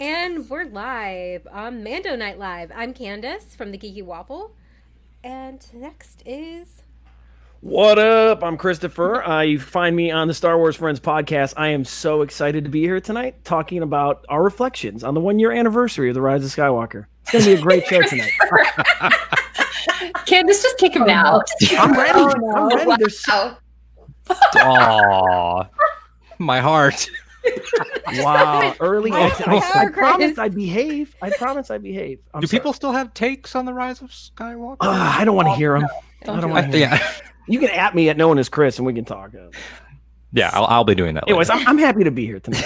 And we're live on Mando Night Live. I'm Candace from the Geeky Waffle. And next is... What up? I'm Christopher. You find me on the Star Wars Friends podcast. I am so excited to be here tonight talking about our reflections on the 1-year anniversary of The Rise of Skywalker. It's going to be a great show tonight. Candace, just kick him out. I'm ready. Oh, no. I'm ready. There's Aw, my heart. wow, early. I promised Chris. I'd behave. I promised I'd behave. Do people still have takes on the Rise of Skywalker? I don't want to hear them. I don't want to hear 'em. Yeah, You can at me at No One Is Chris, and we can talk. yeah, I'll be doing that. Anyways, later. I'm happy to be here tonight.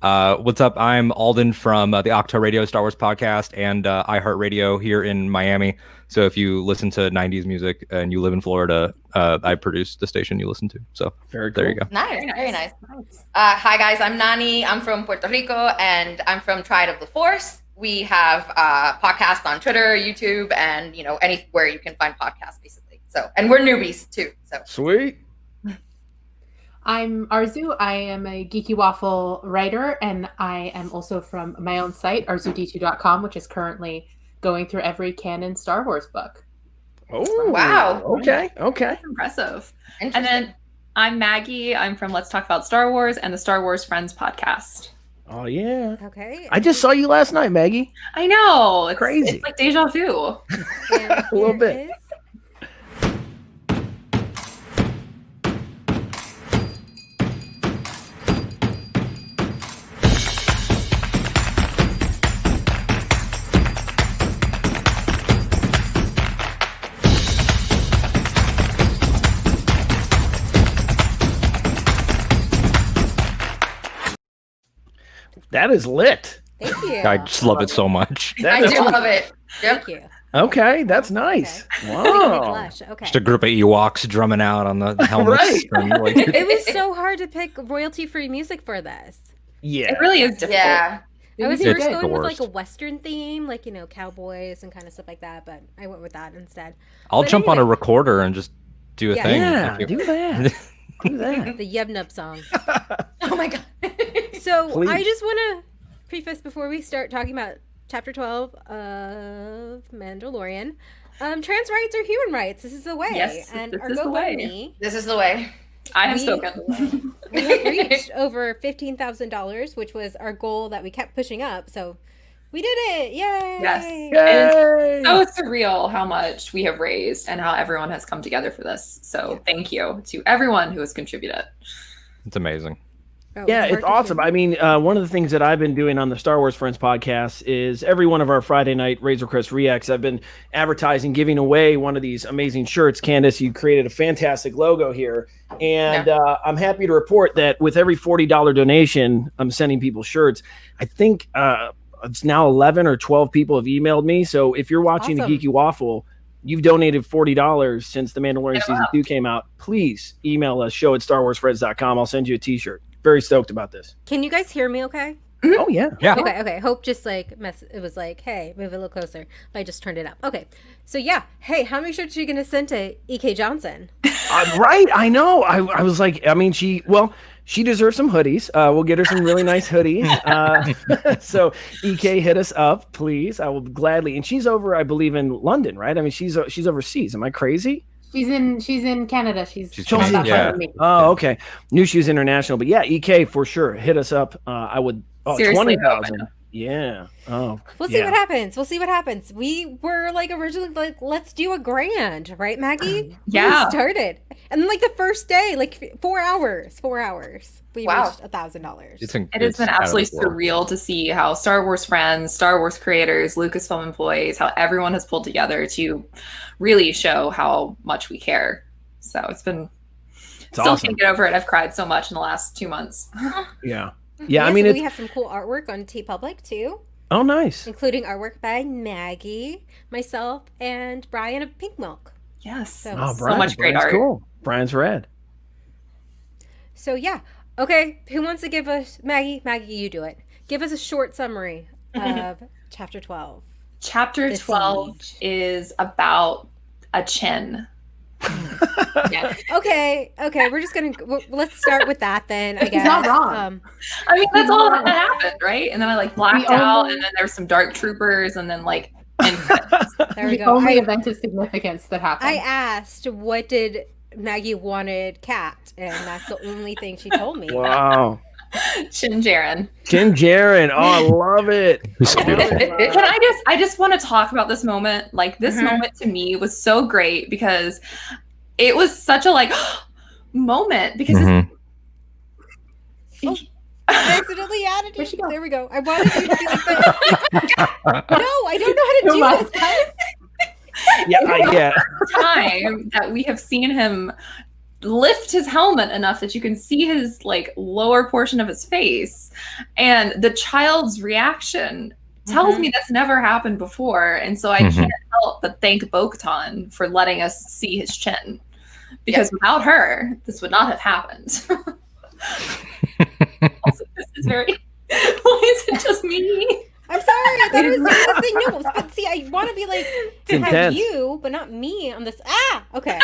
What's up? I'm Alden from the Octo Radio Star Wars podcast and iHeartRadio here in Miami. So if you listen to 90s music and you live in Florida, I produce the station you listen to. So Very there cool. you go. Nice, very nice. Hi guys, I'm Nani. I'm from Puerto Rico and I'm from Triad of the Force. We have a podcast on Twitter, YouTube, and anywhere you can find podcasts basically. So, and we're newbies too. So Sweet. I'm Arzu. I am a Geeky Waffle writer, and I am also from my own site, arzuD2.com, which is currently going through every canon Star Wars book. Oh, wow. Okay. Impressive. And interesting. then I'm Maggie. I'm from Let's Talk About Star Wars and the Star Wars Friends podcast. Oh yeah. Okay. I just saw you last night, Maggie. I know. It's Crazy. It's like deja vu. And A little here bit. is- That is lit. Thank you. I just love it so much. I That is- do love it. Yep. Thank you. Okay, that's nice. Okay. Making me Wow. blush. Okay. Just a group of Ewoks drumming out on the helmets. Right. And, like, It was so hard to pick royalty-free music for this. Yeah. It really is difficult. Yeah. I was It's first the going with like a worst. Western theme, like cowboys and kind of stuff like that, but I went with that instead. I'll But jump on a anyway. recorder and just do a Yeah. thing. Yeah, If you- do that. Do that. The Yebnub song. Oh my god. So Please. I just want to preface before we start talking about Chapter 12 of Mandalorian. Trans rights are human rights. This is the way. Yes, and this our is the way. GoFundMe, This is the way. I have We- spoken. we have reached over $15,000, which was our goal that we kept pushing up. So we did it. Yay! Yes. Yay! So surreal how much we have raised and how everyone has come together for this. So thank you to everyone who has contributed. It's amazing. Oh, Yeah, it's hard to awesome. hear. I mean, one of the things that I've been doing on the Star Wars Friends podcast is every one of our Friday night Razor Crest Reacts, I've been advertising, giving away one of these amazing shirts. Candace, you created a fantastic logo here. And I'm happy to report that with every $40 donation, I'm sending people shirts. I think it's now 11 or 12 people have emailed me. So if you're watching Awesome. the Geeky Waffle, you've donated $40 since The Mandalorian Yeah. Season 2 came out. Please email us, show@starwarsfriends.com. I'll send you a t-shirt. Very stoked about this. Can you guys hear me okay? Oh, yeah. Yeah. Okay. Hope just like it was like, hey, move a little closer. But I just turned it up. Okay. So yeah. Hey, how many shirts are you gonna send to E.K. Johnson? Right. I know. I was like, I mean, she deserves some hoodies. We'll get her some really nice hoodies. So EK, hit us up, please. I will gladly. And she's over, I believe, in London, right? I mean, she's overseas. Am I crazy? She's in Canada. She's She's on that yeah. part of me. Oh, okay. Knew she was international, but yeah, EK for sure. Hit us up. I would. Oh, Seriously, 20,000. Yeah. Oh. We'll see yeah. what happens. We'll see what happens. We were like originally like, let's do a grand, right, Maggie? Yeah. We started, and then like the first day, like 4 hours, we Wow. reached $1,000. It has been absolutely surreal to see how Star Wars friends, Star Wars creators, Lucasfilm employees, how everyone has pulled together to really show how much we care. So it's been still awesome. can't get over it. I've cried so much in the last 2 months. Yeah. Yeah. I so mean, we it's. have some cool artwork on TeePublic too, Oh, nice. including artwork by Maggie, myself, and Brian of Pink Milk. Yes. So- Oh, so Brian. much great Brian's art. Cool. Brian's red. So yeah, okay. Who wants to give us Maggie? Maggie, you do it. Give us a short summary of Chapter 12. Chapter The 12 siege. is about a chin. Yes. Okay, we're just gonna let's start with that then. I guess He's not wrong. I mean, that's all that happened, right? And then I like blacked The out, only- and then there were some dark troopers, and then like. There we The go. only event of significance that happened. I asked what did Maggie wanted Cat, and that's the only thing she told me. Wow. Shinjarin. Shinjarin. Oh, I love it. He's so beautiful. Can I just want to talk about this moment. Like this moment to me was so great because it was such a like moment because I accidentally added Where'd she you. go? There we go. I wanted you to be like that. No, I don't know how to do this, guys. Yeah. time that we have seen him lift his helmet enough that you can see his like lower portion of his face, and the child's reaction tells me that's never happened before, and so I can't help but thank Bo-katan for letting us see his chin, because without her this would not have happened. Also, this is very why is it just me? I'm sorry. I thought it was this thing. No, but see, I want to be like to have intense. you, but not me on this. Okay.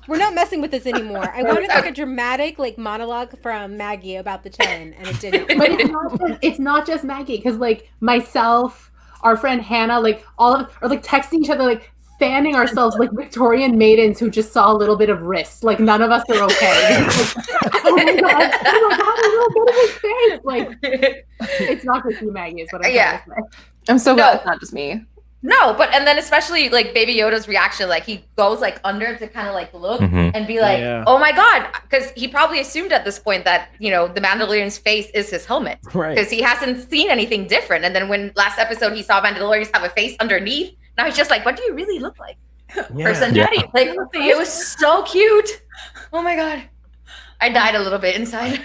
We're not messing with this anymore. I wanted like a dramatic like monologue from Maggie about the chin, and it didn't. But it's not just Maggie, because like myself, our friend Hannah, like all of are like texting each other, like fanning ourselves like Victorian maidens who just saw a little bit of wrist. Like none of us are okay. Oh my god, a little bit of his face. Like it's not just you, Maggie, is what I'm trying to say. I'm so glad it's not just me. No, but and then especially like Baby Yoda's reaction, like he goes like under to kind of like look and be like, "Oh my god," because he probably assumed at this point that the Mandalorian's face is his helmet, Right. Because he hasn't seen anything different. And then when last episode he saw Mandalorians have a face underneath, now he's just like, "What do you really look like?" Person Daddy, like it was so cute. Oh my god, I died a little bit inside.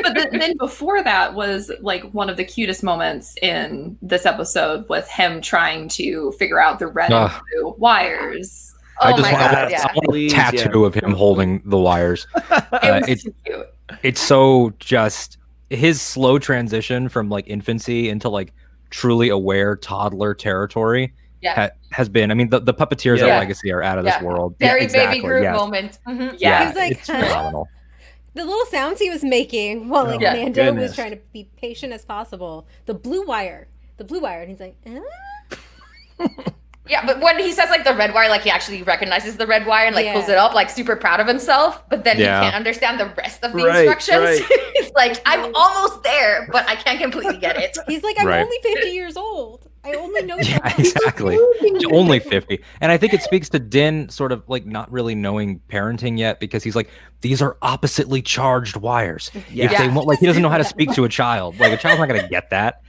But then before that was like one of the cutest moments in this episode with him trying to figure out the red and blue wires. Oh I just my want, god, I want a tattoo of him holding the wires. It was too cute. It's so just his slow transition from like infancy into like truly aware toddler territory has been. I mean, the puppeteers at Legacy are out of this world. Very baby Groot moment. Yeah, He's like, it's phenomenal. The little sounds he was making while like Mando was trying to be patient as possible. The blue wire, and he's like, Yeah, but when he says like the red wire, like he actually recognizes the red wire and like pulls it up, like super proud of himself. But then he can't understand the rest of the instructions. He's like, I'm almost there, but I can't completely get it. He's like, I'm only 50 years old. I only know. Exactly. Only 50. And I think it speaks to Din sort of like not really knowing parenting yet, because he's like, these are oppositely charged wires. If they won't, like, he doesn't know how to speak to a child. Like a child's not gonna get that.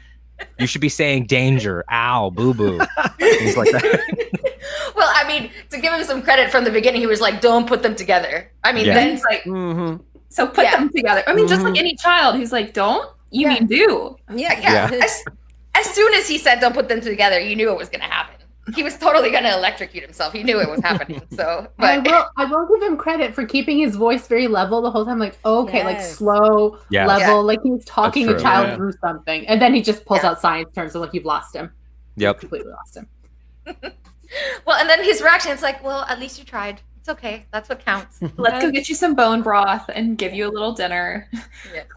You should be saying danger, ow, boo boo. Things like that. Well, I mean, to give him some credit from the beginning, he was like, don't put them together. I mean, then it's like, so put them together. I mean, just like any child, he's like, don't? You mean do? Yeah. As soon as he said don't put them together, you knew it was going to happen. He was totally going to electrocute himself. He knew it was happening. So, but I will give him credit for keeping his voice very level the whole time. Like, like slow, level, like he was talking a child through something. And then he just pulls out science terms. So like, you've lost him. Yep. Completely lost him. Well, and then his reaction is like, well, at least you tried. It's okay. That's what counts. Let's go get you some bone broth and give you a little dinner.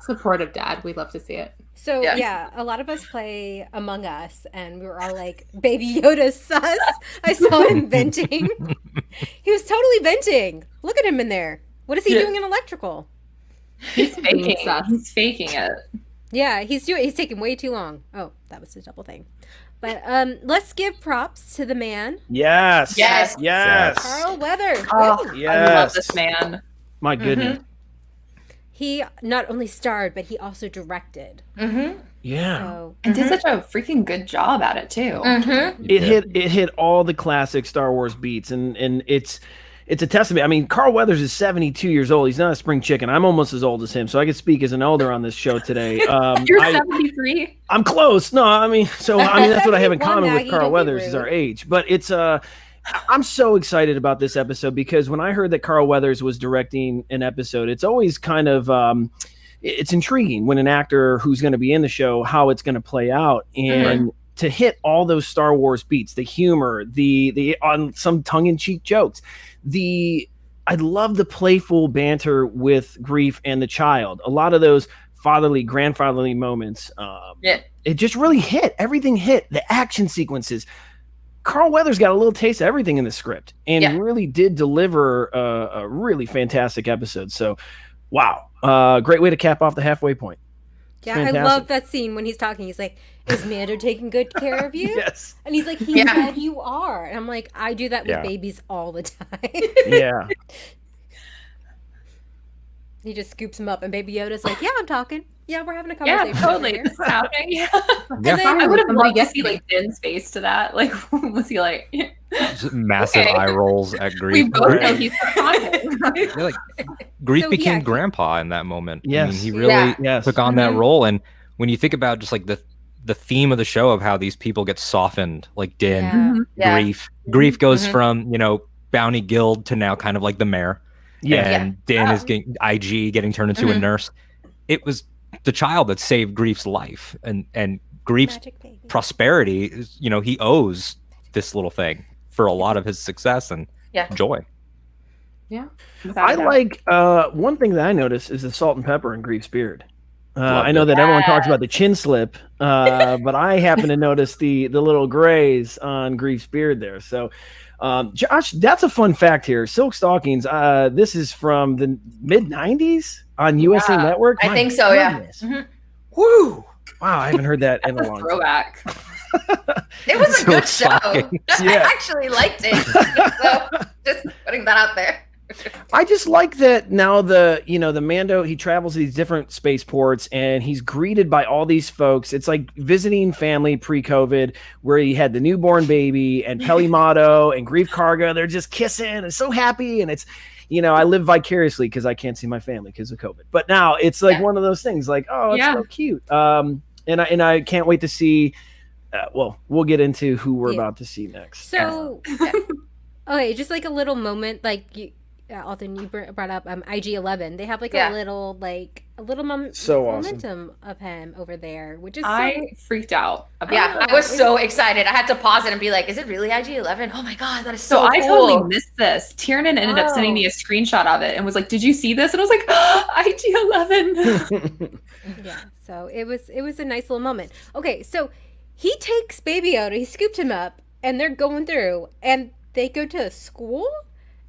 Supportive dad. We love to see it. So a lot of us play Among Us, and we were all like, "Baby Yoda's sus." I saw him venting. He was totally venting. Look at him in there. What is he doing in electrical? He's faking. He's faking it. Yeah, he's taking way too long. Oh, that was a double thing. But let's give props to the man. Yes. Carl Weathers. Oh, I love this man. My goodness. He not only starred, but he also directed. Yeah. So, And did such a freaking good job at it too. It hit all the classic Star Wars beats, and it's a testament. I mean, Carl Weathers is 72 years old. He's not a spring chicken. I'm almost as old as him, so I can speak as an elder on this show today. You're 73. I'm close. No, I mean that's what I have in common with Carl Weathers is our age. But it's I'm so excited about this episode because when I heard that Carl Weathers was directing an episode, it's always kind of it's intriguing when an actor who's going to be in the show, how it's going to play out, and to hit all those Star Wars beats, the humor, the on some tongue-in-cheek jokes, I love the playful banter with Grief and the child. A lot of those fatherly, grandfatherly moments. It just really hit. Everything hit. The action sequences. Carl Weathers got a little taste of everything in the script and really did deliver a really fantastic episode. So, wow. Great way to cap off the halfway point. Yeah, fantastic. I love that scene when he's talking. He's like, is Mando taking good care of you? Yes. And he's like, he said you are. And I'm like, I do that with babies all the time. Yeah. He just scoops him up, and Baby Yoda's like, yeah, I'm talking. Yeah, we're having a conversation. Yeah, totally. This is happening. Yeah. And then I would have loved to see like Din's face to that. Like, was he like just massive eye rolls at Grief? We both know he's talking. Like, Grief became grandpa in that moment. Yes. I mean, he really took on that role. And when you think about just like the theme of the show of how these people get softened, like Din, Grief goes from, Bounty Guild to now kind of like the mayor. And Din is getting getting turned into a nurse. It was the child that saved Grief's life, and Grief's prosperity is, he owes this little thing for a lot of his success and joy. Yeah. I like one thing that I noticed is the salt and pepper in Grief's beard. I know that everyone talks about the chin slip, but I happen to notice the little grays on Grief's beard there. So, Josh, that's a fun fact here. Silk Stockings, this is from the mid-90s on USA Network. I think so, goodness. Woo! Wow, I haven't heard that in a long throwback. It was a good show. I actually liked it. So, just putting that out there. I just like that now the Mando, he travels to these different spaceports and he's greeted by all these folks. It's like visiting family pre-COVID where he had the newborn baby and Pelimato and Grief Karga. They're just kissing and so happy. And it's, I live vicariously because I can't see my family because of COVID. But now it's like one of those things like, oh, it's so cute. And I can't wait to see, we'll get into who we're about to see next. So, okay, just like a little moment, like Alton, you brought up IG-11. They have like a little momentum of him over there, which is I freaked out about I was so excited. I had to pause it and be like, is it really IG-11? Oh my god, that is so cool. I totally missed this. Tiernan ended up sending me a screenshot of it and was like, did you see this? And I was like, IG-11. Yeah, so it was a nice little moment. Okay, so he takes Baby Yoda, he scooped him up, and they're going through, and they go to a school.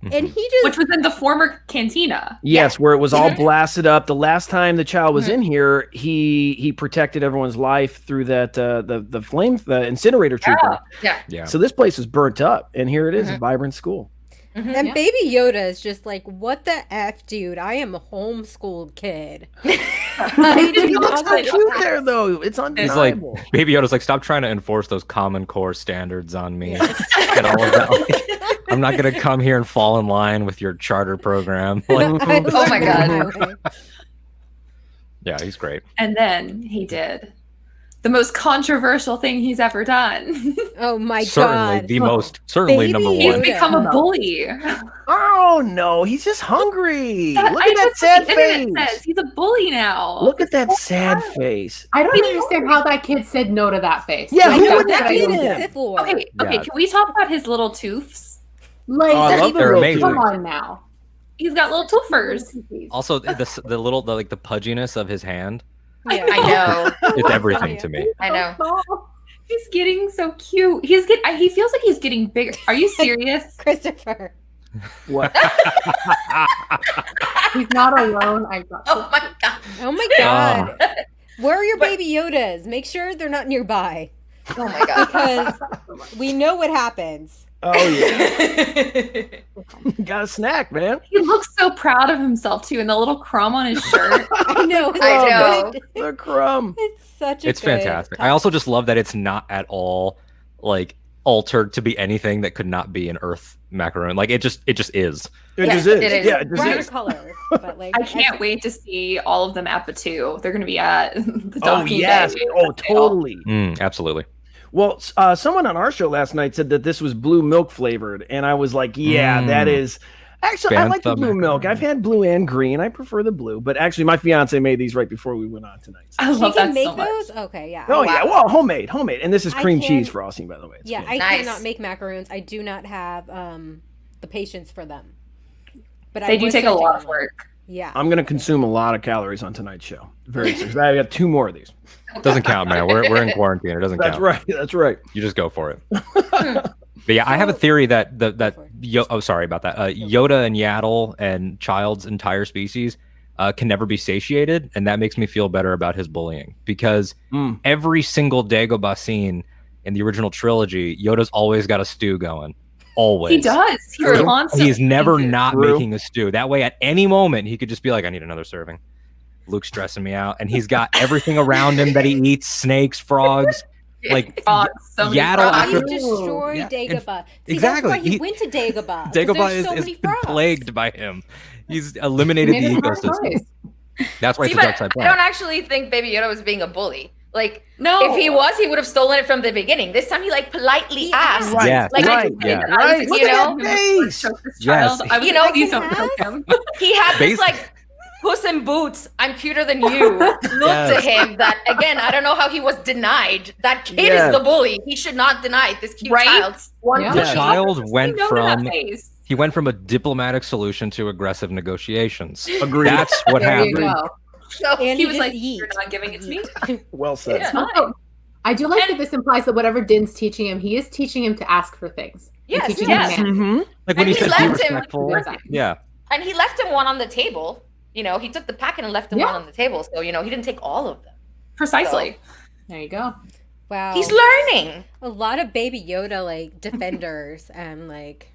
And he just, which was in the former cantina. Yes, where it was all blasted up. The last time the child was in here, he protected everyone's life through that the incinerator trooper. Yeah. So this place was burnt up, and here it is, a vibrant school. And Baby Yoda is just like, what the F, dude? I am a homeschooled kid. He looks so cute there, though. It's undeniable. It's like, Baby Yoda's like, stop trying to enforce those Common Core standards on me. And all of that. I'm not going to come here and fall in line with your charter program. Oh my God. Yeah, he's great. And then he did the most controversial thing he's ever done. Oh my God. Certainly Baby number one. He's become a bully. Oh no, he's just hungry. Look at that sad face. He's a bully now. Look at that sad face. I don't understand how that kid said no to that face. Yeah, who would that be him? Okay, can we talk about his little tooths? Like, they're amazing. Come on now. He's got little toofers. Also, the pudginess of his hand. Yeah. I know. It's everything to me. I know. He's getting so cute. He feels like he's getting bigger. Are you serious? Christopher. What? He's not alone. Oh my God. Oh my God. Where are your Baby Yodas? Make sure they're not nearby. Oh my God. Because we know what happens. Oh yeah. Got a snack, man. He looks so proud of himself too, and the little crumb on his shirt. I know. The crumb. It's fantastic. I also just love that it's not at all like altered to be anything that could not be an Earth macaroon. Like it just is. It just is. It is. Yeah, it just brighter is. color. But like, I can't wait to see all of them at the 2. They're going to be at the docking yes. bay. Oh, totally. Absolutely. Well, someone on our show last night said that this was blue milk flavored, and I was like, yeah, that is. Actually, I like the blue milk. I've had blue and green. I prefer the blue, but actually, my fiance made these right before we went on tonight. I love she can that make so much. those? Okay, yeah. Oh, yeah. Well, homemade. And this is cream cheese frosting, by the way. I cannot make macaroons. I do not have the patience for them. But They do take a lot of work. Yeah. I'm gonna consume a lot of calories on tonight's show. Very serious. I got 2 more of these. Doesn't count, man. We're in quarantine. It doesn't That's count. right. That's right. You just go for it. But yeah, I have a theory that sorry about that. Yoda and Yaddle and Child's entire species can never be satiated, and that makes me feel better about his bullying because every single Dagobah scene in the original trilogy, Yoda's always got a stew going. Always. He does. He's constantly. He's never not making a stew. That way, at any moment, he could just be like, "I need another serving." Luke's stressing me out, and he's got everything around him that he eats: snakes, frogs. Like Yaddle, he destroyed Dagobah. See, exactly. That's why he went to Dagobah. Dagobah is been plagued by him. He's eliminated the ecosystem. That's why it's a dark side I don't actually think Baby Yoda was being a bully. Like, no, if he was, he would have stolen it from the beginning. This time, he like politely asked. Right. Yeah, like, right. Yeah. Right. You know, Yes. you know, he had this like Puss in Boots, I'm cuter than you. Look to him that again, I don't know how he was denied. That kid is the bully. He should not deny this cute child. The child went from a diplomatic solution to aggressive negotiations. Agreed. That's what happened. So and he was like, "You're not giving it to me." Well said. Also, I do like that this implies that whatever Din's teaching him, he is teaching him to ask for things. Yes, He's teaching yes. him manners. Like when And he he said be left him- respectful. Yeah. And he left him one on the table. You know, he took the packet and left him one on the table. So, you know, he didn't take all of them. Precisely. There you go. Wow. He's learning. A lot of Baby Yoda like defenders and like.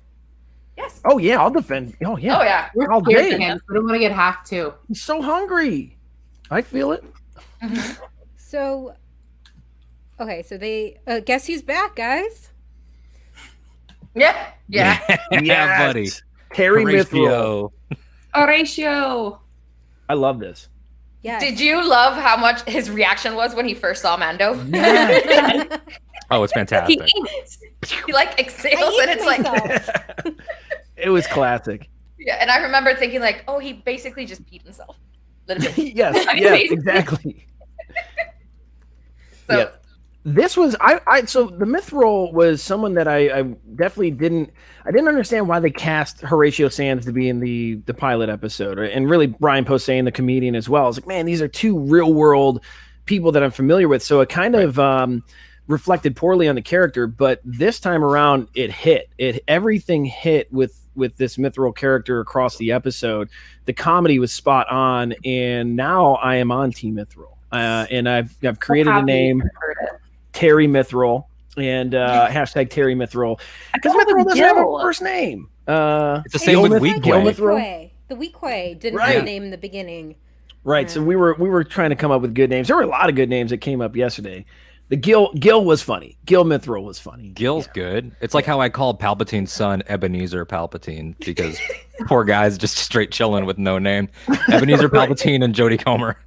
Yes. Oh yeah, I'll defend. Oh yeah. Oh, yeah. We're All scared day. for him. We don't want to get hacked too. He's so hungry. I feel it. So, okay, so they guess who's back, guys? Yeah. Yeah. Yeah, buddy. Terry Mithril. Horatio. I love this. Yeah. Did you love how much his reaction was when he first saw Mando? Yeah. Oh, it's fantastic. He like exhales and it's like. It was classic. Yeah, and I remember thinking like, oh, he basically just peed himself. Yes, yes, exactly. So, yeah. This was so the Mithril was someone that I definitely didn't understand why they cast Horatio Sands to be in the pilot episode, and really Brian Posehn, the comedian, as well. I was like, man, these are 2 real world people that I'm familiar with, so it kind of reflected poorly on the character. But this time around, everything hit with this Mithril character across the episode. The comedy was spot on, and now I am on Team Mithril, and I've created a name. Terry Mithril and hashtag Terry Mithril because Mithril doesn't have a first name. It's the same with Weequay. The Weequay didn't have a name in the beginning. Right. So we were trying to come up with good names. There were a lot of good names that came up yesterday. The Gil was funny. Gil Mithril was funny. Gil's good. It's like how I called Palpatine's son Ebenezer Palpatine because poor guy's just straight chilling with no name. Ebenezer Palpatine and Jodie Comer.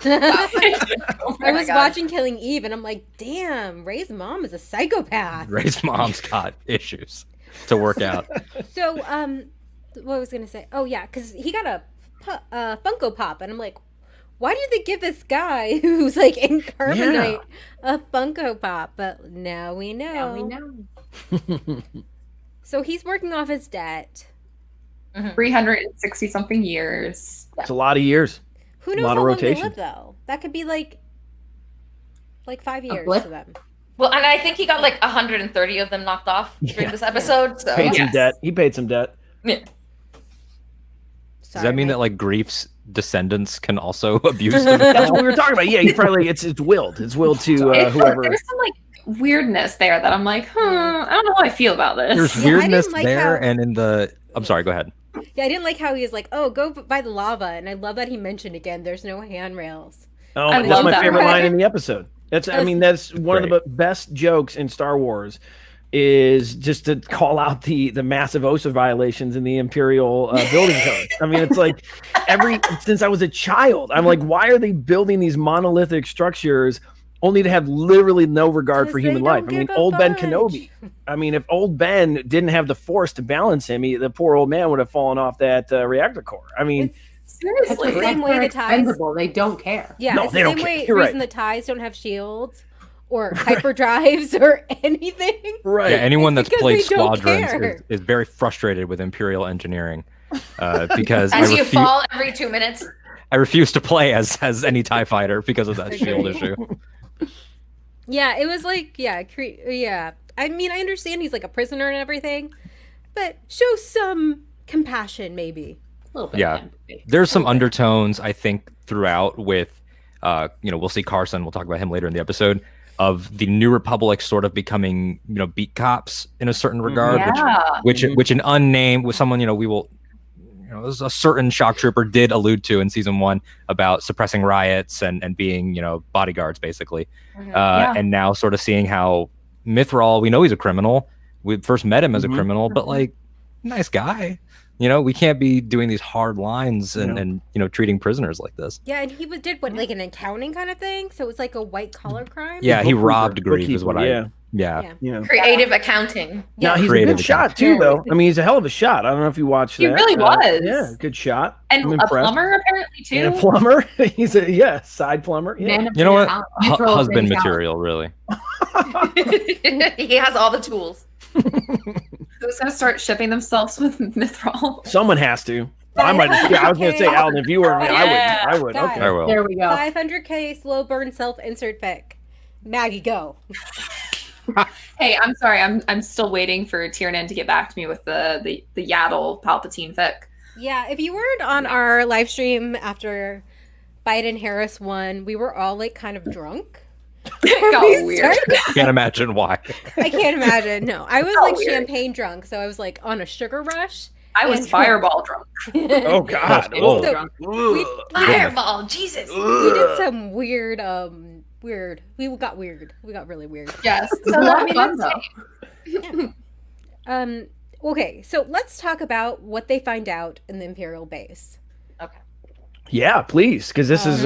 I was watching Killing Eve and I'm like, damn, Rey's mom is a psychopath. Rey's mom's got issues to work out. So, what was I gonna say? Oh yeah, because he got a Funko Pop, and I'm like, why did they give this guy who's like in carbonite a Funko Pop? But now we know. Now we know. So he's working off his debt. 360 something years. It's a lot of years. Who knows how long they live though? That could be like 5 years to them. Well, and I think he got like 130 of them knocked off during this episode. So Paid some debt. He paid some debt. Yeah. Does that mean that like Grief's descendants can also abuse them? That's what we were talking about. Yeah, he probably it's willed. It's willed to whoever. There's some like weirdness there that I'm like, I don't know how I feel about this. There's weirdness there, and in the. I'm sorry. Go ahead. Yeah, I didn't like how he was like, oh, go by the lava. And I love that he mentioned again, there's no handrails. Oh, that's my favorite line in the episode. That's one of the best jokes in Star Wars is just to call out the massive OSA violations in the Imperial building code. I mean, it's like since I was a child, I'm like, why are they building these monolithic structures only to have literally no regard for human life? I mean, old Ben Kenobi. I mean, if old Ben didn't have the force to balance him, the poor old man would have fallen off that reactor core. I mean, seriously, the same way the ties. They don't care. Yeah, no, it's they the don't same way care. reason the ties don't have shields or hyperdrives or anything. Right. Yeah, anyone that's played they don't Squadrons care. is very frustrated with Imperial engineering. because As you fall every 2 minutes. I refuse to play as any TIE fighter because of that shield issue. Yeah, it was like, yeah. I mean, I understand he's like a prisoner and everything, but show some compassion, maybe. A little bit. Yeah, there's some undertones I think throughout with, we'll see Carson. We'll talk about him later in the episode, of the New Republic sort of becoming, beat cops in a certain regard, which an unnamed with someone, we will. A certain shock trooper did allude to in season 1 about suppressing riots and being, bodyguards basically. And now sort of seeing how Mythrol, we know he's a criminal. We first met him as a criminal, but like, nice guy. We can't be doing these hard lines and treating prisoners like this. Yeah, and he did what, like an accounting kind of thing? So it was like a white collar crime? Yeah, he robbed Grief is what Yeah. Creative accounting. Yeah, he's a good shot too, though. I mean, he's a hell of a shot. I don't know if you watched that. He really was. Yeah, good shot. And a plumber apparently too. And a plumber. He's a side plumber. Yeah. You know what? Husband material, really. He has all the tools. Who's gonna start shipping themselves with Mythrol? Someone has to. I might. I was going to say, Alan, if you were me, I would. Guys, okay. I will. There we go. 500K slow burn self-insert fic. Maggie, go. Hey, I'm sorry. I'm still waiting for Tiernan to get back to me with the Yaddle Palpatine fic. Yeah, if you weren't on our live stream after Biden Harris won, we were all like kind of drunk. It got weird. Can't imagine why. I can't imagine. No, I was like champagne drunk, so I was like on a sugar rush. I was fireball drunk. Oh God! Fireball, Jesus! We did some weird. We got weird. We got really weird. Yes. So Okay, so let's talk about what they find out in the Imperial base. Okay. Yeah, please, because this is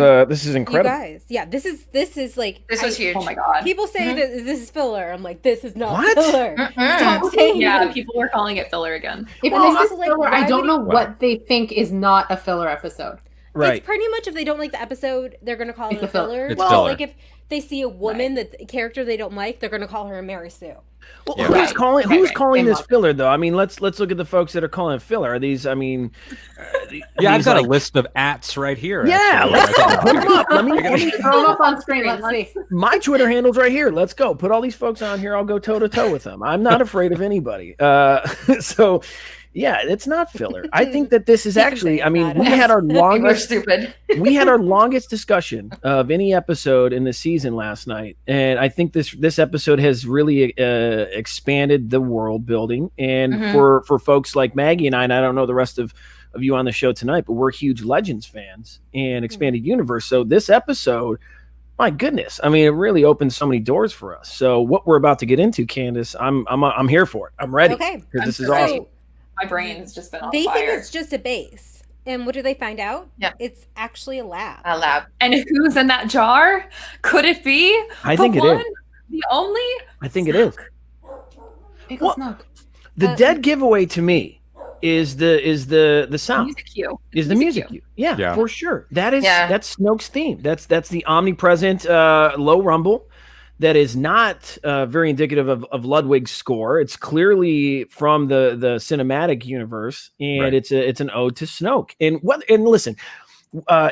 incredible. You guys, yeah, this is like This was huge. Oh my god. people say that this is filler. I'm like, this is not What? filler. Stop saying Yeah, this. people were calling it filler again. If Well, this is also, like, filler, why I don't would know it- what they think is not a filler episode. Right. It's pretty much if they don't like the episode, they're gonna call It's it a filler. filler. It's Well, filler. like if they see a woman that the character they don't like, they're gonna call her a Mary Sue. Well, Yeah. who's calling Same this logic. filler though? I mean, let's look at the folks that are calling it filler. Are these? I mean, Yeah, I've these, got like- a list of ats right here. Yeah, actually. let's go. Put them up. Let me Throw them up on screen. Let's see. my Twitter handle's right here. Let's go. Put all these folks on here. I'll go toe to toe with them. I'm not afraid of anybody. So, yeah, it's not filler. I think that this is actually. I mean, we had our We're longest. stupid. We had our longest discussion of any episode in the season last night, and I think this episode has really expanded the world building. And for folks like Maggie and I don't know the rest of you on the show tonight, but we're huge Legends fans and expanded universe. So this episode, my goodness, I mean, it really opened so many doors for us. So what we're about to get into, Candace, I'm here for it. I'm ready. Okay. Because this is So, awesome. My brain's just been on They think fire. it's just a base. And what do they find out? Yeah. It's actually a lab. A lab. And who's in that jar? Could it be? I think it the is. one, The only? I think it is. Pickle What? Snook. The dead giveaway to me is the sound. Music cue. Is the music cue. Yeah, for sure. That's Snoke's theme. That's the omnipresent low rumble that is not very indicative of Ludwig's score. It's clearly from the cinematic universe, and it's an ode to Snoke. And listen,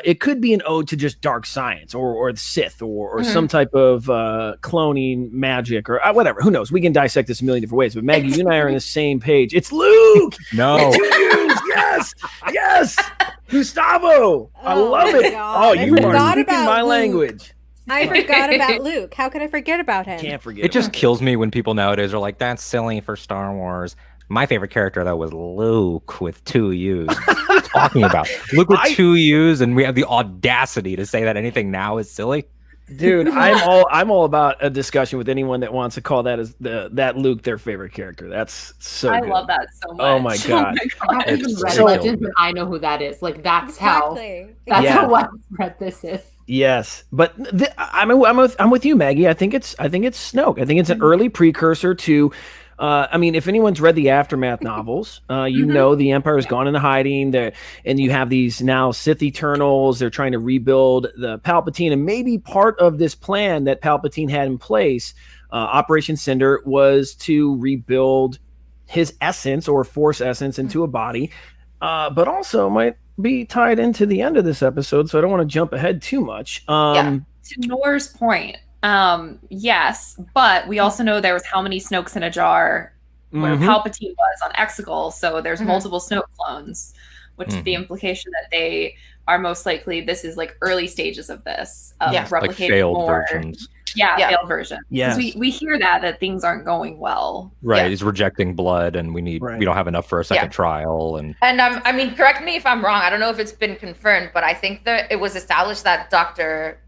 it could be an ode to just dark science or the Sith or some type of cloning magic or whatever. Who knows? We can dissect this a million different ways. But Maggie, you and I are on the same page. It's Luke. No. Yes. Gustavo. I love it. God. Oh, I you are forgot speaking about my Luke. language. I forgot about Luke. How could I forget about him? Can't forget. It just kills me when people nowadays are like, that's silly for Star Wars. My favorite character, though, was Luke with 2 U's. What are you talking about? Luke with 2 U's, and we have the audacity to say that anything now is silly? Dude, I'm all about a discussion with anyone that wants to call that as that Luke their favorite character. That's so I good. love that so much. Oh my God. I haven't even It's read so Legends, good. but I know who that is. Like that's Exactly. how widespread this is. Yes, but I'm with you, Maggie. I think it's Snoke. I think it's an early precursor to. I mean, if anyone's read the Aftermath novels, you know the Empire's gone into hiding there, and you have these now Sith Eternals. They're trying to rebuild the Palpatine, and maybe part of this plan that Palpatine had in place, Operation Cinder, was to rebuild his essence or Force essence into a body. but also might be tied into the end of this episode, so I don't want to jump ahead too much. To Nor's point, yes, but we also know there was how many Snokes in a jar where Palpatine was on Exegol, so there's multiple Snoke clones, which is the implication that they are most likely, this is like early stages of this, replicating like failed more versions. failed versions. Yes. We hear that things aren't going well. Right, he's rejecting blood, and we don't have enough for a second trial. And I mean, correct me if I'm wrong. I don't know if it's been confirmed, but I think that it was established that Dr.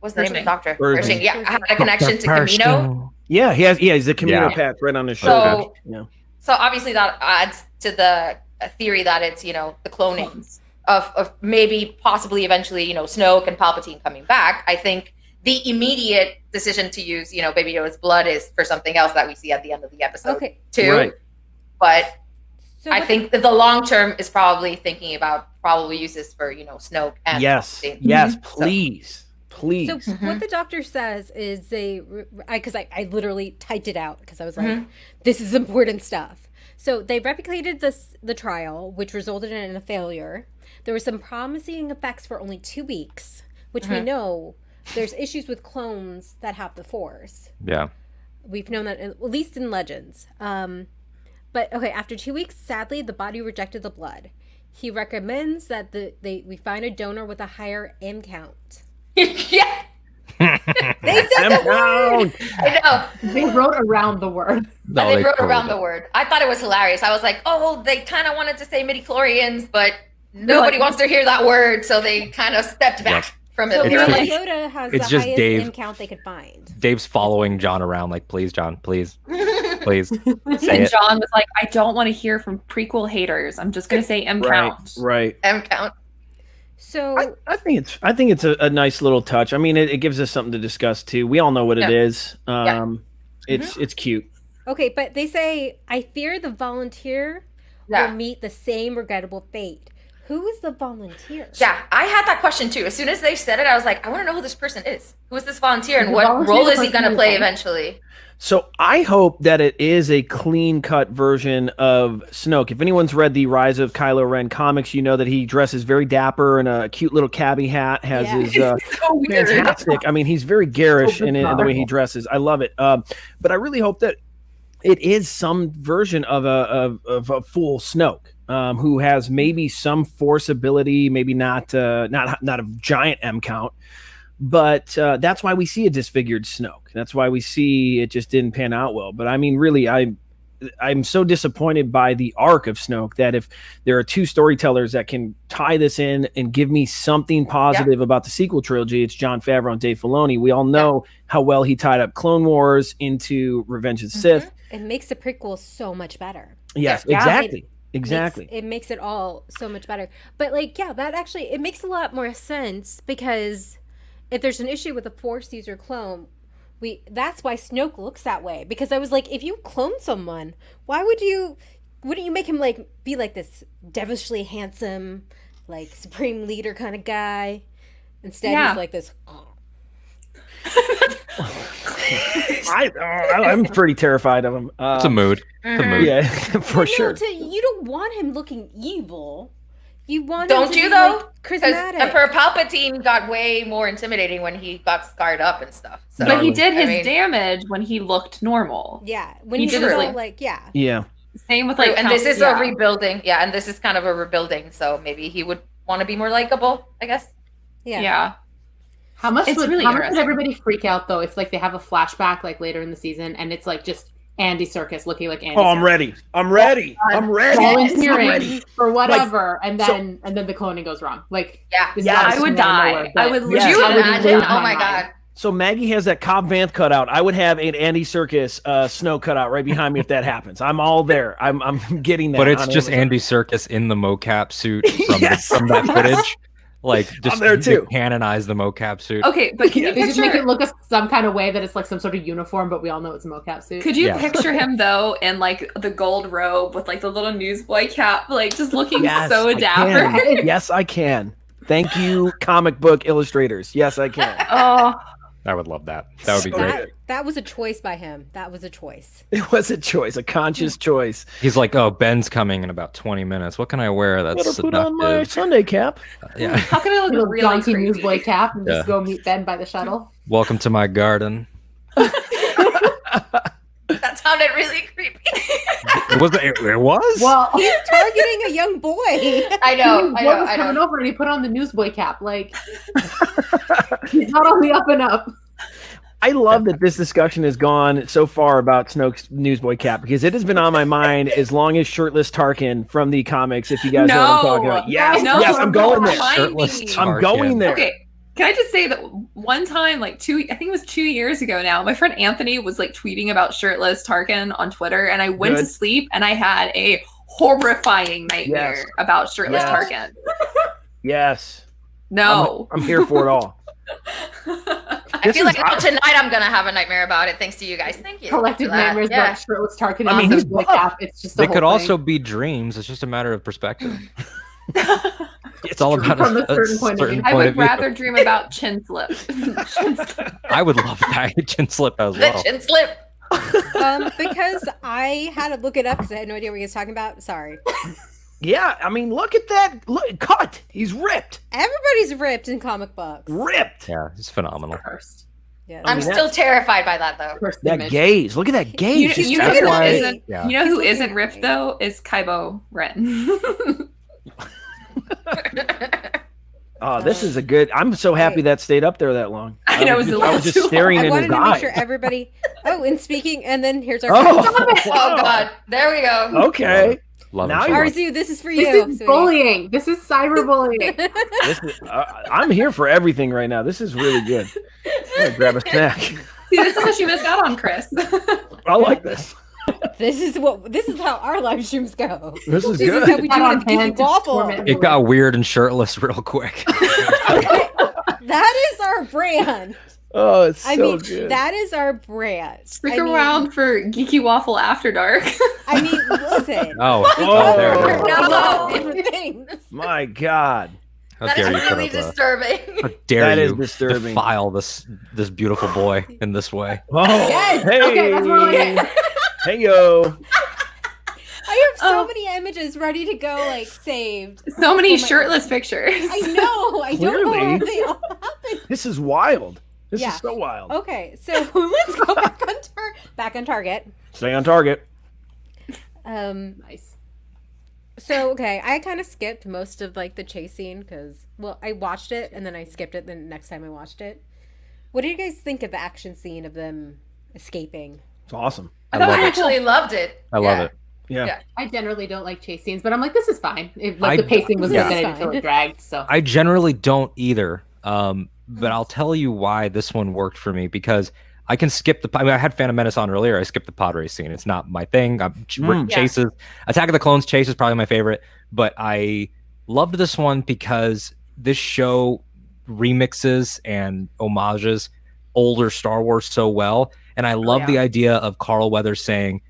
What's the name of the doctor? Pershing. Yeah, had a connection to Camino. Yeah, he's the Camino patch right on his shoulder. So obviously that adds to the theory that it's, the cloning of maybe possibly eventually, Snoke and Palpatine coming back. I think the immediate decision to use, Baby Yoda's blood is for something else that we see at the end of the episode too. Right. But I think that the long term is probably thinking about use this for, Snoke and Palpatine. Yes, please. Please. So what the doctor says is because I literally typed it out because I was like, this is important stuff. So they replicated the trial, which resulted in a failure. There were some promising effects for only 2 weeks, which we know there's issues with clones that have the Force. Yeah. We've known that at least in Legends. But okay, after 2 weeks, sadly, the body rejected the blood. He recommends that we find a donor with a higher M count. Yeah. They said the word. I know. They wrote around the word. No, they wrote around the word. I thought it was hilarious. I was like, oh, they kind of wanted to say midichlorians, but nobody wants to hear that word, so they kind of stepped back from it. So It's Yoda has it's the just highest Dave. M count they could find. Dave's following John around, like, please, John, please, please say And it. John was like, I don't want to hear from prequel haters. I'm just going to say M count. Right. M count. So I think it's a nice little touch. I mean, it gives us something to discuss too. We all know what it is. It's cute. okay, but they say, I fear the volunteer will meet the same regrettable fate. Who is the volunteer? Yeah, I had that question too. As soon as they said it, I was like, I want to know who this person is. Who is this volunteer and what role is he going to play eventually? So I hope that it is a clean-cut version of Snoke. If anyone's read the Rise of Kylo Ren comics, you know that he dresses very dapper in a cute little cabbie hat, has his fantastic. I mean, he's very garish in the way he dresses. I love it. But I really hope that it is some version of a full Snoke, who has maybe some Force ability, maybe not a giant M count. But that's why we see a disfigured Snoke. That's why we see it just didn't pan out well. But I mean, really, I'm so disappointed by the arc of Snoke that if there are two storytellers that can tie this in and give me something positive about the sequel trilogy, it's Jon Favreau and Dave Filoni. We all know how well he tied up Clone Wars into Revenge of the Sith. It makes the prequel so much better. Yes, exactly. It makes it all so much better. But that actually, it makes a lot more sense because if there's an issue with a Force user clone, that's why Snoke looks that way. Because I was like, if you clone someone, wouldn't you make him be like this devilishly handsome, supreme leader kind of guy? Instead, he's like this. I'm pretty terrified of him. It's a mood. It's a mood. Yeah, for sure. You don't want him looking evil. You want Don't him to you be, though? Charismatic. Emperor Palpatine got way more intimidating when he got scarred up and stuff. So, But he did his damage when he looked normal. Yeah, when He he did was really- all Yeah. Same with and this is a rebuilding. Yeah, and this is kind of a rebuilding. So maybe he would want to be more likable, I guess. Yeah. How much It's would really would interesting. everybody freak out though if they have a flashback later in the season and it's just Andy Serkis looking like Andy? Oh, I'm ready. I'm ready. Volunteering for whatever, and then the cloning goes wrong. I would die. I would. Would you imagine? Oh my god. So Maggie has that Cobb Vanth cutout. I would have an Andy Serkis Snow cutout right behind me if that happens. I'm all there. I'm getting that. But it's just Andy Serkis in the mocap suit from that footage. Just there too. Canonize the mocap suit. Okay, but can you They just make picture? it look some kind of way that it's some sort of uniform, but we all know it's a mocap suit. Could you picture him though in the gold robe with the little newsboy cap, just looking so I dapper? can. Yes, I can. Thank you, comic book illustrators. Yes, I can. Oh, I would love that. That would be So great. good. That was a choice by him. That was a choice. It was a choice, a conscious choice. He's like, oh, Ben's coming in about 20 minutes. What can I wear that's Better put on my seductive? Sunday cap. Yeah. How can I look Little really donkey creepy? newsboy cap and Yeah. just go meet Ben by the shuttle. Welcome to my garden. That sounded really creepy. It was? Well, He's targeting a young boy. I know. Boy was coming over and he put on the newsboy cap. Like, he's not on the up and up. I love that this discussion has gone so far about Snoke's newsboy cap because it has been on my mind as long as shirtless Tarkin from the comics. If you guys know what I'm talking about, yes, No, yes, I'm going there. remind Shirtless me. Tarkin. I'm going there. Okay. Can I just say that one time, like I think it was 2 years ago now, my friend Anthony was like tweeting about shirtless Tarkin on Twitter, and I went to Good. sleep and I had a horrifying nightmare Yes. about shirtless Yes. Tarkin. Yes, No. I'm here for it all. I feel like tonight I'm gonna have a nightmare about it. Thanks to you guys. Thank you. Collective for that. nightmares Yeah. about shirtless Tarkin I mean, and he's newsboy buff. cap. It's just a They whole could thing. also be dreams. It's just a matter of perspective. It's It's all true. about From a certain point of view. I point would of view. rather dream about chin slip. Chin slip. I would love that chin slip as The well. chin slip. Because I had to look it up because I had no idea what he was talking about. Sorry. Yeah, I mean, look at that. Look, cut. He's ripped. Everybody's ripped in comic books. Ripped. Yeah, it's phenomenal. First. Yeah. I'm mean, still terrified by that though. First That image. gaze. Look at that gaze. You He's know That's who why- isn't, yeah. you know who He's isn't looking ripped great. though is Kybo Ren. Oh, this is a good. I'm so happy that stayed up there that long. I know, it was a I little was just too long. staring I in wanted his to eyes. make sure everybody. Oh, and speaking, and then here's our. Oh, Oh God. There we go. Okay. Love Now him so you're- much. Arzu, this is for you. This is sweetie. bullying. This is cyberbullying. This is, I'm here for everything right now. This is really good. I'm gonna grab a snack. See, this is what you missed out on, Chris. I like this. This is how our live streams go. This is This is how good. we Not do on it at Geeky hand to Waffle. torment It got weird and shirtless real quick. That is our brand. Oh, it's so I mean, good. that is our brand. Stick I mean- around for Geeky Waffle After Dark. I mean, listen. Oh, Oh, there it is. No. Different things. My God. How That is dare you put really up a- disturbing. How dare That you is disturbing. defile this beautiful boy in this way? Oh, Yes. hey. Okay, that's more like it. Hey, yo. I have so Oh. many images ready to go, like saved. So many Oh my shirtless pictures. I know. I don't know Clearly. how they all happened. This is wild. This Yeah. is so wild. Okay, so let's go back on target. Stay on target. Nice. So okay, I kind of skipped most of like the chase scene because I watched it and then I skipped it the next time I watched it. What do you guys think of the action scene of them escaping? It's awesome. I I love it. actually loved it. I love it. Yeah. Yeah. I generally don't like chase scenes, but I'm like, this is fine. I- The pacing was Yeah. good, and I didn't feel it dragged. So I generally don't either. But I'll tell you why this one worked for me because I can skip I had Phantom Menace on earlier. I skipped the pod race scene. It's not my thing. Chases, Attack of the Clones chase is probably my favorite, but I loved this one because this show remixes and homages older Star Wars so well. And I love the idea of Carl Weathers saying,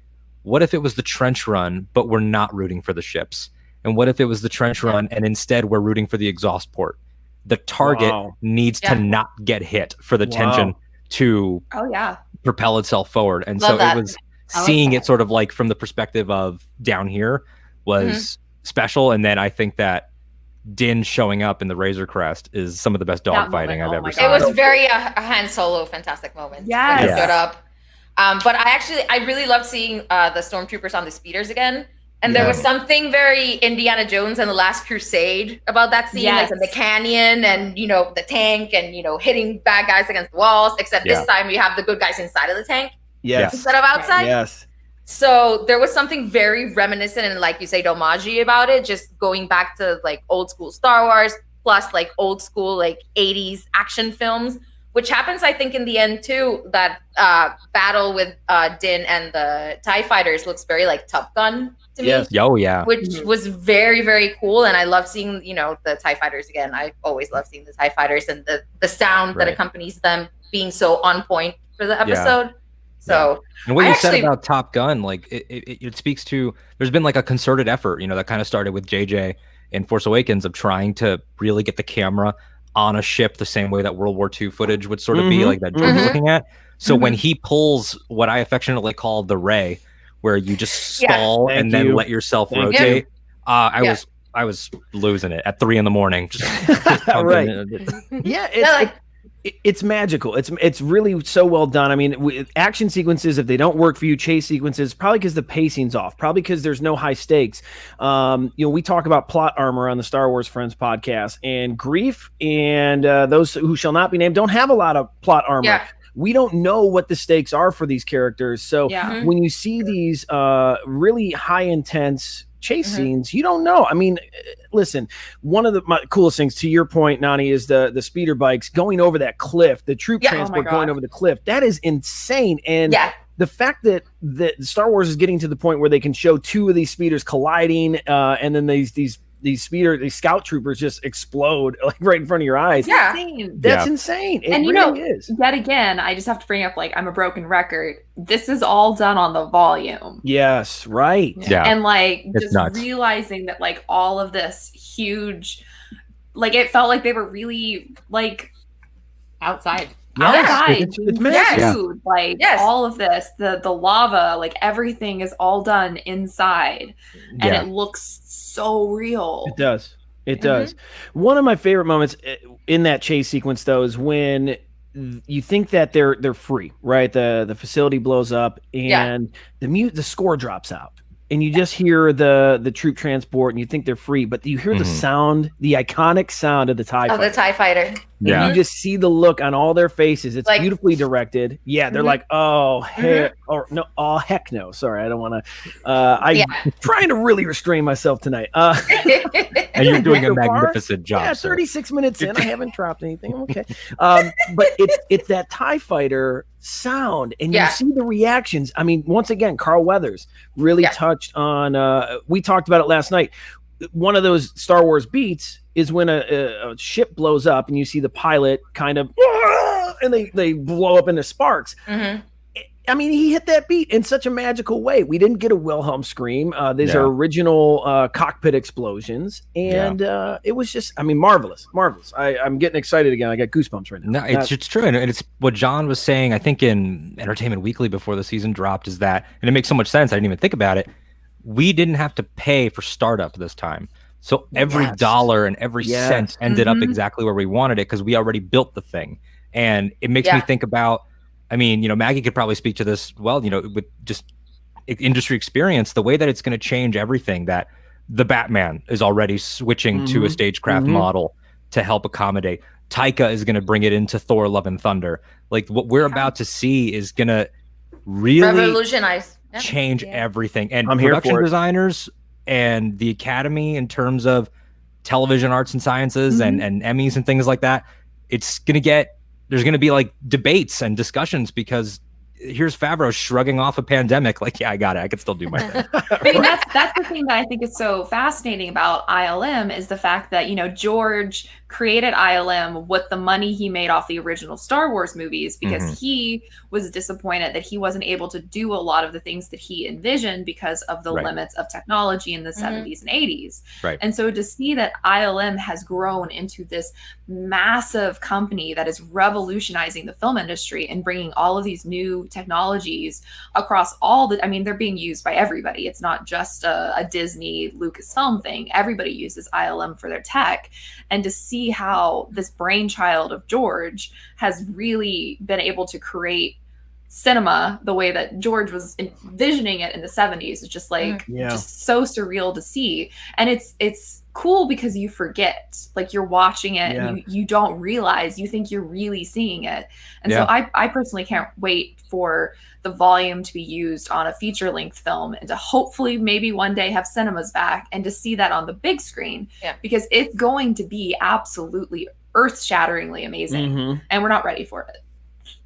what if it was the trench run, but we're not rooting for the ships? And what if it was the trench run and instead we're rooting for the exhaust port? The target needs to not get hit for the tension to Oh yeah. propel itself forward. And Love so that. it was I like seeing that. it sort of like from the perspective of down here was special. And then I think that Din showing up in the Razor Crest is some of the best That dogfighting moment, I've oh ever my seen. It was very a Han Solo fantastic moment. Yes. When he Yeah. stood up. But I really loved seeing the stormtroopers on the speeders again. And there was something very Indiana Jones and the Last Crusade about that scene, like in the canyon and, the tank and, hitting bad guys against the walls, except this time you have the good guys inside of the tank Yes. instead of outside. Yes. So there was something very reminiscent and, like you say, homage about it, just going back to like old school Star Wars plus like old school like 80s action films, which happens, I think, in the end too. That battle with Din and the TIE fighters looks very like Top Gun to me. Yes. Oh, yeah. Which was very, very cool. And I love seeing, the TIE fighters again. I always love seeing the TIE fighters and the sound that accompanies them being so on point for the episode. So and what I you said actually- about Top Gun, like it speaks to, there's been like a concerted effort, that kind of started with JJ in Force Awakens of trying to really get the camera on a ship the same way that World War II footage would sort of be, like that George is looking at. So when he pulls what I affectionately call the ray, where you just stall and then let yourself rotate, I was losing it at 3 a.m. Just right. It's magical. It's really so well done. I mean, action sequences, if they don't work for you, chase sequences, probably because the pacing's off, probably because there's no high stakes. We talk about plot armor on the Star Wars Friends podcast, and Grief and those who shall not be named don't have a lot of plot armor. Yeah. We don't know what the stakes are for these characters. So when you see these really high intense chase scenes, you don't know. I mean, listen, one of the coolest things, to your point, Nani, is the speeder bikes going over that cliff, the troop transport going over the cliff. That is insane. And the fact that Star Wars is getting to the point where they can show 2 of these speeders colliding, and then these scout troopers just explode like right in front of your eyes. Yeah. That's insane. It really is. Yet again, I just have to bring up, like, I'm a broken record. This is all done on the volume. Yes, right. Yeah. And like it's just nuts. realizing that like all of this huge, like it felt like they were really like outside. Outside, it's massive. food, like all of this, the lava, like everything is all done inside, and it looks so real. It does. It does. One of my favorite moments in that chase sequence, though, is when you think that they're free, right? The facility blows up, and the score drops out. And you just hear the troop transport, and you think they're free, but you hear the sound, the iconic sound of the TIE fighter. The TIE fighter. And you just see the look on all their faces. It's like, beautifully directed. Yeah, they're like, heck no. Sorry, I don't want to. I'm trying to really restrain myself tonight. And you're doing a magnificent job. Yeah, 36 minutes in, I haven't dropped anything. I'm okay. But it's that TIE fighter sound, and you see the reactions. I mean, once again, Carl Weathers really touched on. We talked about it last night. One of those Star Wars beats is when a ship blows up, and you see the pilot kind of, and they blow up into sparks. I mean, he hit that beat in such a magical way. We didn't get a Wilhelm scream. These are original cockpit explosions, and it was just, I mean, marvelous. I'm getting excited again. I got goosebumps right now. No, it's true, and it's what John was saying, I think, in Entertainment Weekly before the season dropped, is that, and it makes so much sense, I didn't even think about it, we didn't have to pay for startup this time. So every dollar and every cent ended up exactly where we wanted it, because we already built the thing. And it makes me think about, I mean, Maggie could probably speak to this well, with just industry experience, the way that it's going to change everything, that the Batman is already switching to a stagecraft model to help accommodate. Taika is going to bring it into Thor Love and Thunder. Like, what we're about to see is going to really revolutionize, change everything. And production designers and the Academy, in terms of television arts and sciences and Emmys and things like that, it's going to get, there's going to be like debates and discussions, because here's Favreau shrugging off a pandemic. Like, I got it. I could still do my thing. I mean, that's the thing that I think is so fascinating about ILM, is the fact that, George created ILM with the money he made off the original Star Wars movies, because he was disappointed that he wasn't able to do a lot of the things that he envisioned because of the limits of technology in the 70s and 80s. Right. And so to see that ILM has grown into this massive company that is revolutionizing the film industry and bringing all of these new technologies across they're being used by everybody. It's not just a Disney Lucasfilm thing. Everybody uses ILM for their tech. And to see how this brainchild of George has really been able to create cinema the way that George was envisioning it in the 70s is just like just so surreal to see. And it's cool because you forget, like, you're watching it and you don't realize, you think you're really seeing it. And so I personally can't wait for the volume to be used on a feature-length film, and to hopefully maybe one day have cinemas back and to see that on the big screen, because it's going to be absolutely earth-shatteringly amazing, and we're not ready for it.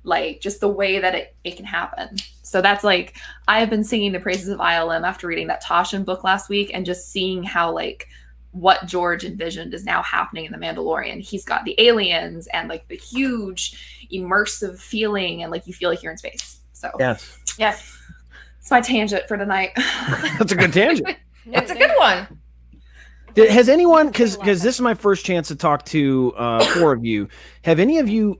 Like, just the way that it can happen. So that's like, I have been singing the praises of ILM after reading that Toshin book last week, and just seeing how, like, what George envisioned is now happening in The Mandalorian. He's got the aliens and like the huge immersive feeling, and like you feel like you're in space. So yes. It's my tangent for tonight. That's a good tangent. It's a good one. Has anyone, because this is my first chance to talk to 4 of you. Have any of you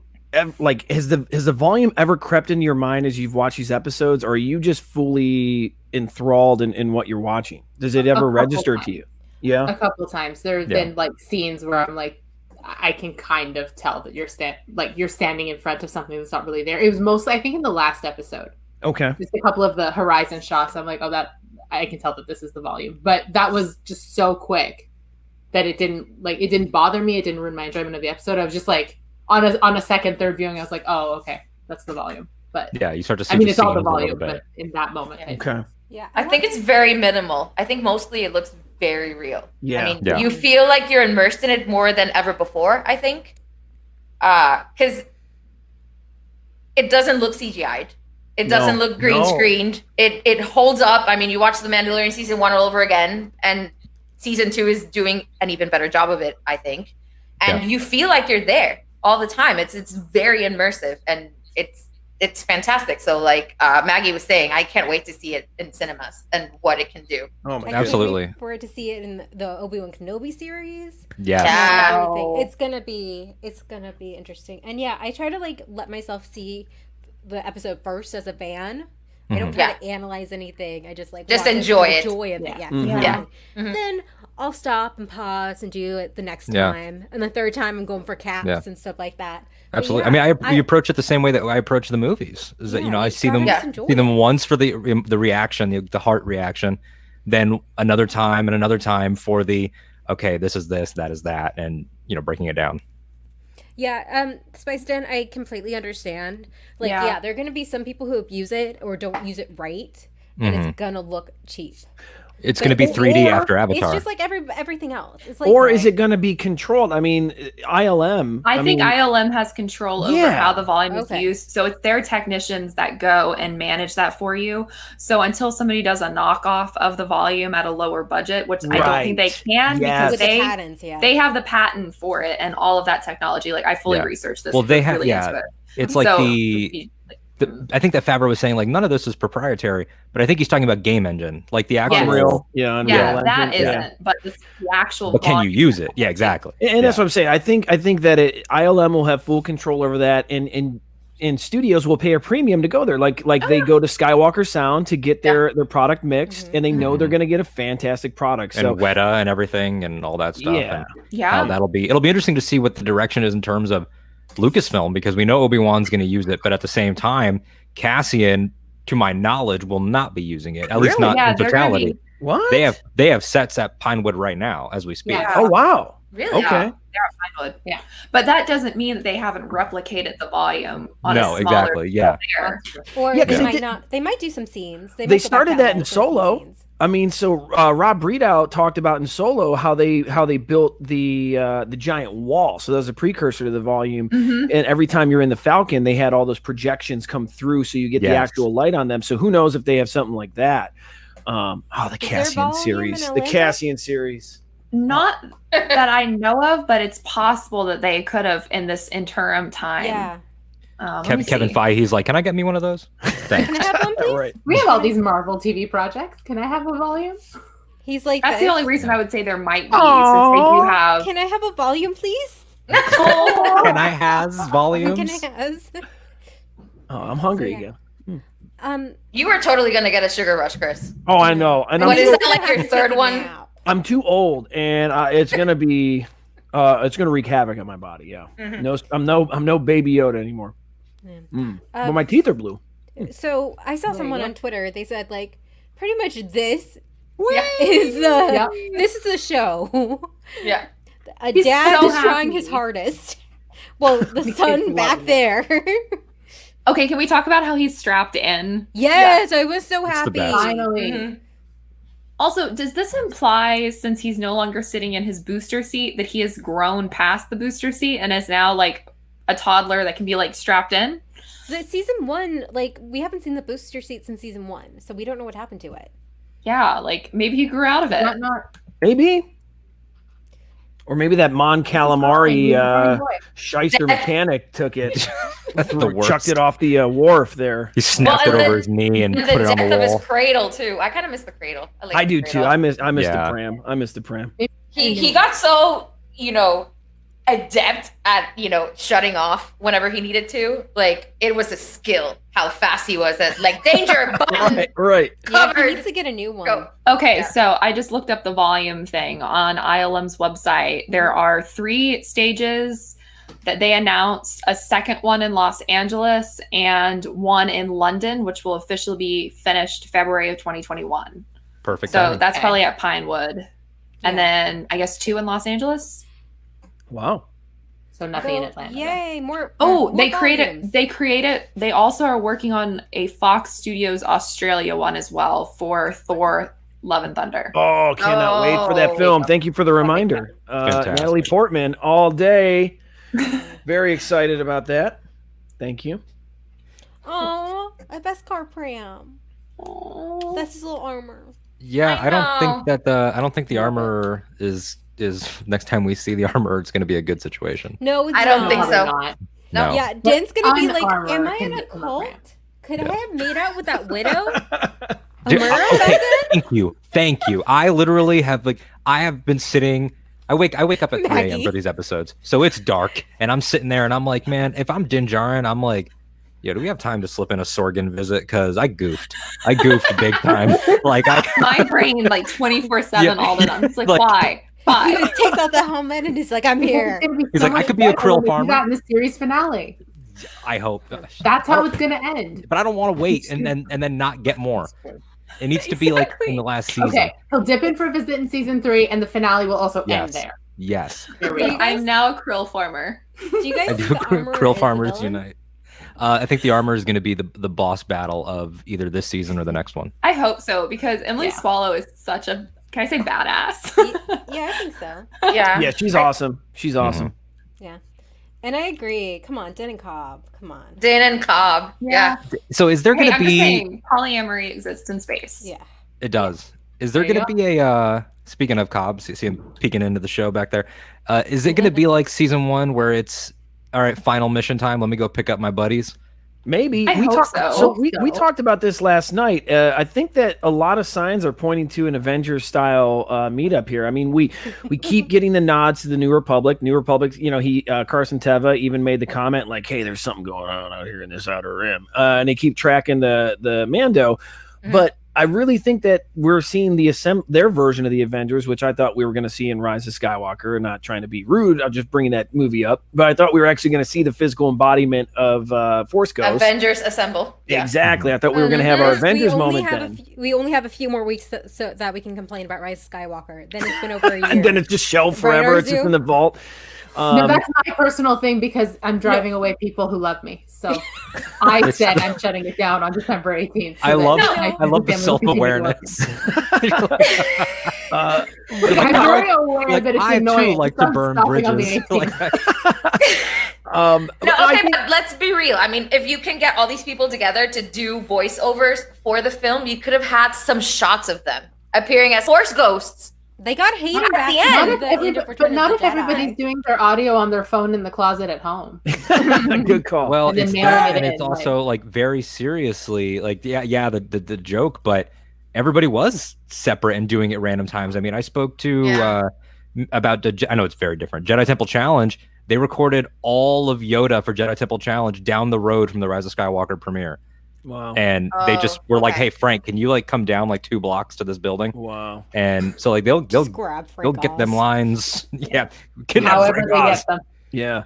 like has the volume ever crept into your mind as you've watched these episodes, or are you just fully enthralled in what you're watching? Does it ever register to you? Yeah, a couple of times. There's been like scenes where I'm like, I can kind of tell that you're standing in front of something that's not really there. It was mostly, I think, in the last episode. Okay. Just a couple of the horizon shots. I'm like, oh, that I can tell that this is the volume. But that was just so quick that it didn't bother me. It didn't ruin my enjoyment of the episode. I was just like, on a second, third viewing, I was like, oh, okay, that's the volume. But yeah, you start to see. I mean, it's all the volume, but in that moment, okay. Yeah, I think it's very minimal. I think mostly it looks very real. Yeah. I mean, you feel like you're immersed in it more than ever before, I think. Because it doesn't look CGI'd. It doesn't look green screened. It holds up. I mean, you watch The Mandalorian season 1 all over again, and season 2 is doing an even better job of it, I think. And you feel like you're there all the time. It's very immersive, and it's fantastic. So like Maggie was saying, I can't wait to see it in cinemas and what it can do. Oh my God. Absolutely. For it to see it in the Obi-Wan Kenobi series. Yeah. It's gonna be interesting. And yeah, I try to like let myself see the episode first as a fan. I don't try to analyze anything. I just like enjoy it. Joy of it. Then I'll stop and pause and do it the next time, and the third time I'm going for caps and stuff like that. But absolutely. I mean, you approach it the same way that I approach the movies. Is that I see them once for the reaction, the heart reaction, then another time for the this is this, that is that, and breaking it down. Yeah, Spice Den, I completely understand. Like, there are going to be some people who abuse it or don't use it right, and it's going to look cheap. It's going to be 3D after Avatar. It's just like everything else. It's like, or is it going to be controlled? I mean, ILM. I think ILM has control over how the volume is used. So it's their technicians that go and manage that for you. So until somebody does a knockoff of the volume at a lower budget, which I don't think they can because they have the patent for it and all of that technology. Like I fully researched this. Well, they have, really it's like I think that Favreau was saying like none of this is proprietary, but I think he's talking about game engine, like the actual Unreal. That isn't, but the actual. But can you use it? Yeah, exactly. And that's what I'm saying. I think that ILM will have full control over that, and studios will pay a premium to go there, like they go to Skywalker Sound to get their product mixed, and they know they're going to get a fantastic product. And Weta and everything and all that stuff. Yeah, it'll be interesting to see what the direction is in terms of Lucasfilm, because we know Obi-Wan's going to use it, but at the same time, Cassian, to my knowledge, will not be using it. At least not in totality. What? They have sets at Pinewood right now as we speak. Yeah. Oh wow. Really? Okay. They're at Pinewood. Yeah. But that doesn't mean that they haven't replicated the volume on a smaller exactly. Yeah. Or they might not. They might do some scenes. They started that in Solo. I mean, so Rob Breedout talked about in Solo how they built the giant wall. So that was a precursor to the volume. And every time you're in the Falcon, they had all those projections come through, so you get the actual light on them. So who knows if they have something like that? The Cassian series. The Cassian series. Not that I know of, but it's possible that they could have in this interim time. Yeah. Kevin Feige, he's like, can I get me one of those? Thanks. Can I have one, please? Right. We have all these Marvel TV projects. Can I have a volume? He's like, that's the only reason I would say there might be, since they do have. Can I have a volume, please? Can I has volumes? Can I has? Oh, I'm hungry again. You were totally gonna get a sugar rush, Chris. Oh, I know. And what is that, like your third one? I'm too old, and it's gonna be. It's gonna wreak havoc on my body. Yeah. No, I'm no Baby Yoda anymore. But my teeth are blue. So I saw someone on Twitter. They said like, pretty much this is the show. Yeah. A dad is trying his hardest. Well, the son back there. Okay, can we talk about how he's strapped in? Yes, I was so happy. Finally. Also, does this imply, since he's no longer sitting in his booster seat, that he has grown past the booster seat and is now like a toddler that can be like strapped in? The season 1, like we haven't seen the booster seat since season 1, so we don't know what happened to it. Yeah, like maybe he grew out of it. Maybe. Or maybe that Mon Calamari shyster mechanic took it, chucked it off the wharf there. He snapped it over his knee and put it on the wall. Of his cradle too. I kind of miss the cradle. I do too. I miss the pram. I miss the pram. Maybe he got so, adept at, shutting off whenever he needed to. Like, it was a skill how fast he was at, like, danger button. Right. Yeah, he Covered. needs to get a new one. Go. Okay, Yeah. so I just looked up the volume thing on ILM's website. There are 3 stages that they announced, a second one in Los Angeles and one in London, which will officially be finished February of 2021. Perfect. So timing. that's probably at Pinewood. And Yeah. then I guess 2 in Los Angeles. Wow. So nothing in Well, Atlanta. Yay, more. Oh, more they volumes. created, they also are working on a Fox Studios Australia one as well for Thor Love and Thunder. Oh, cannot wait for that Oh. film. Thank you for the reminder. Fantastic. Natalie Portman all day. Very excited about that. Thank you. Oh, a best car pram. That's his little armor. Yeah, I I don't think know. that I don't think the armor is next time we see the armor, it's going to be a good situation. No, it's I don't not. think so. Not. No. No. Yeah, Dan's gonna be like, Armor "Am I can in a get them a brand. cult? Could Yeah. I have made out with that widow?" Dude, Amira okay, back then? thank you. I literally have I have been sitting. I wake up at 3 a.m. Maggie. for these episodes, so it's dark, and I'm sitting there, and I'm like, man, if I'm Din Djarin, I'm like, yeah, do we have time to slip in a Sorgan visit? Because I goofed big time. Like My brain, like 24/7 Yeah. all the time. It's like, Like- why? He Why? just takes out the helmet and he's like, "I'm here." It's gonna be He's so like, I much could be a better krill when we do farmer. that in the series finale. I hope. That's how it's gonna end. But I don't want to wait and then not get more. It needs to be like in the last season. Okay, he'll dip in for a visit in season 3, and the finale will also end Yes. there. Yes. There we Do go. you guys- I'm now a krill farmer. Do you guys I think do the armor Krill is Farmers the villain? Unite. I think the armor is going to be the boss battle of either this season or the next one. I hope so, because Emily Yeah. Swallow is such a, can I say badass? Yeah, I think so. Yeah. Yeah, she's awesome. She's awesome. Yeah, and I agree. Come on, Den and Cobb. Come on. Din and Cobb. Yeah. So is there Hey, going to I'm just be? saying, polyamory exists in space. Yeah. It does. Is there There you going to be a? Speaking of Cobb, see him peeking into the show back there. Is it going to be like season 1 where it's all right? Final mission time. Let me go pick up my buddies. Maybe I hope talked. so. We talked about this last night. I think that a lot of signs are pointing to an Avengers style meetup here. I mean, we keep getting the nods to the New Republic. New Republic, Carson Teva even made the comment like, "Hey, there's something going on out here in this Outer Rim," and they keep tracking the Mando, but. I really think that we're seeing their version of the Avengers, which I thought we were going to see in Rise of Skywalker. Not trying to be rude, I'm just bringing that movie up. But I thought we were actually going to see the physical embodiment of Force Ghost. Avengers assemble. Yeah. Exactly. I thought we were going to have our Avengers moment then. We only have a few more weeks so that we can complain about Rise of Skywalker. Then it's been over a year. And then it's just shelved Right, forever. It's just Arzu? in the vault. No, that's my personal thing because I'm driving away people who love me. So I said I'm shutting it down on December 18th. I love family the will self-awareness. I'm very aware that it's I annoying. too like so to I'm burn stopping on the bridges. 18th. No, I okay, think- but let's be real. I mean, if you can get all these people together to do voiceovers for the film, you could have had some shots of them appearing as Force ghosts. They got Hayden At back the in end. Not if the every- end of but Return not of if the everybody's Jedi. doing their audio on their phone in the closet at home. Good call. Well, And then it's mailing that, it and it's in, also like very seriously, like the joke, but everybody was separate and doing it random times. I mean, I spoke to about I know it's very different. Jedi Temple Challenge. They recorded all of Yoda for Jedi Temple Challenge down the road from the Rise of Skywalker premiere, wow. and they just were like, okay. "Hey, Frank, can you like come down like 2 blocks to this building?" Wow. And so like they'll Just grab they'll get them Frank lines. Yeah, kidnap However Frank they Oz. get them. Yeah,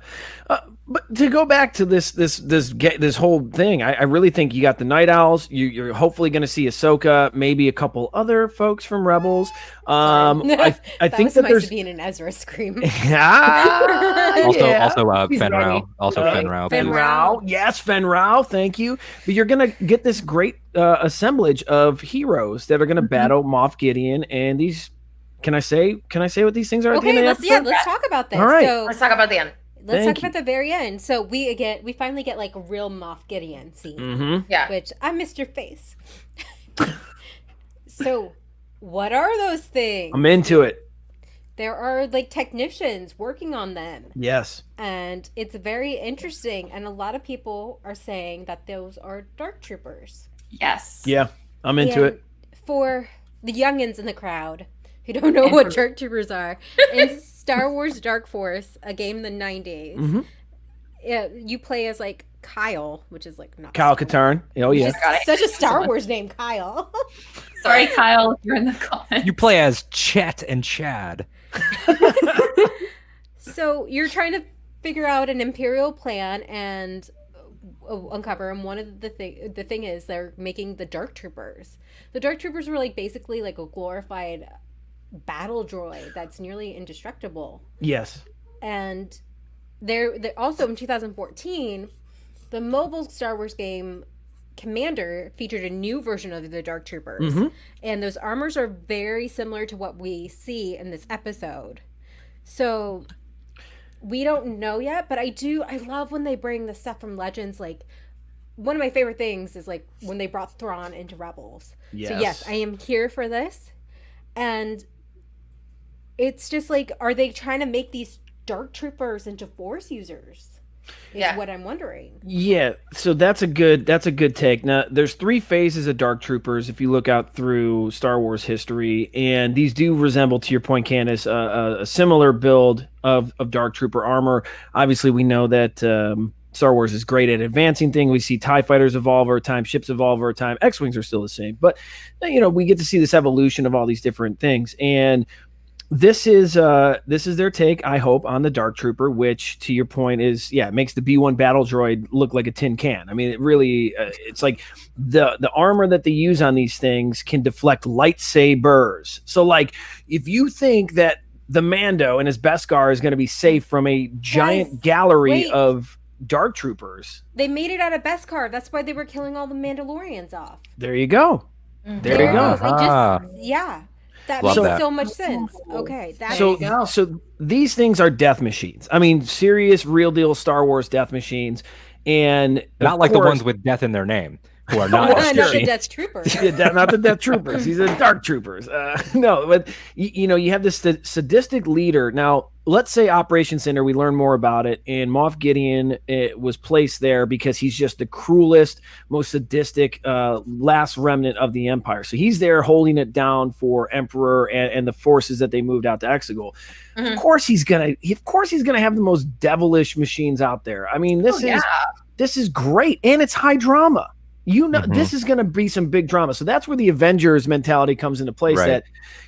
but to go back to this whole thing, I really think you got the Night Owls. You're hopefully going to see Ahsoka, maybe a couple other folks from Rebels. I think was that nice there's to be in an Ezra scream. Also, yeah. also He's Fen ready. Rao. Also Right. Fen Rao. Fen too. Rao. Yes, Fen Rao. Thank you. But you're gonna get this great assemblage of heroes that are gonna battle Moff Gideon and these. Can I say what these things are? At the end Okay, of the let's episode? let's talk about this. All right. So Let's talk about the end. let's Thank talk about the very end. So we finally get like a real Moff Gideon scene, Mm-hmm. Yeah. which I missed your face. So what are those things? I'm into it. There are like technicians working on them. Yes. And it's very interesting. And a lot of people are saying that those are dark troopers. Yes. Yeah, I'm into And it. For the youngins in the crowd who don't know what Dark Troopers are, in Star Wars Dark Force, a game in the 90s, you play as like Kyle, which is like not Kyle Katarn. Oh yeah, such a Star Wars name, Kyle. Sorry, Kyle, you're in the comments. You play as Chet and Chad. So you're trying to figure out an Imperial plan and uncover, and one of the thing is they're making the Dark Troopers. The Dark Troopers were like basically like a glorified battle droid that's nearly indestructible. Yes. And they're also in 2014, the mobile Star Wars game Commander featured a new version of the Dark Troopers. And those armors are very similar to what we see in this episode. So we don't know yet, but I love when they bring the stuff from Legends. Like, one of my favorite things is like when they brought Thrawn into Rebels. Yes. So yes, I am here for this. And it's just like, are they trying to make these Dark Troopers into Force users? Is what I'm wondering. Yeah, so that's a good take. Now, there's 3 phases of Dark Troopers if you look out through Star Wars history, and these do resemble, to your point, Candace, a similar build of Dark Trooper armor. Obviously, we know that Star Wars is great at advancing things. We see TIE fighters evolve over time, ships evolve over time. X-Wings are still the same, but we get to see this evolution of all these different things, and this is their take, I hope, on the Dark Trooper, which, to your point, is it makes the B-1 battle droid look like a tin can. I mean, it really it's like the armor that they use on these things can deflect lightsabers. So, like, if you think that the Mando and his Beskar is going to be safe from a giant gallery of Dark Troopers, they made it out of Beskar. That's why they were killing all the Mandalorians off. There you go. There you go. That Love makes that. so much sense. Okay, so these things are death machines. I mean, serious, real deal Star Wars death machines, and not like the ones with death in their name, who are not. Not the Death Troopers. Not the Death Troopers. These are Dark Troopers. No, but you have this sadistic leader. Now, let's say Operation Cinder. We learn more about it, and Moff Gideon was placed there because he's just the cruelest, most sadistic last remnant of the Empire. So he's there holding it down for Emperor and the forces that they moved out to Exegol. Of course he's gonna have the most devilish machines out there. I mean, this is great, and it's high drama. This is going to be some big drama. So that's where the Avengers mentality comes into place. Right.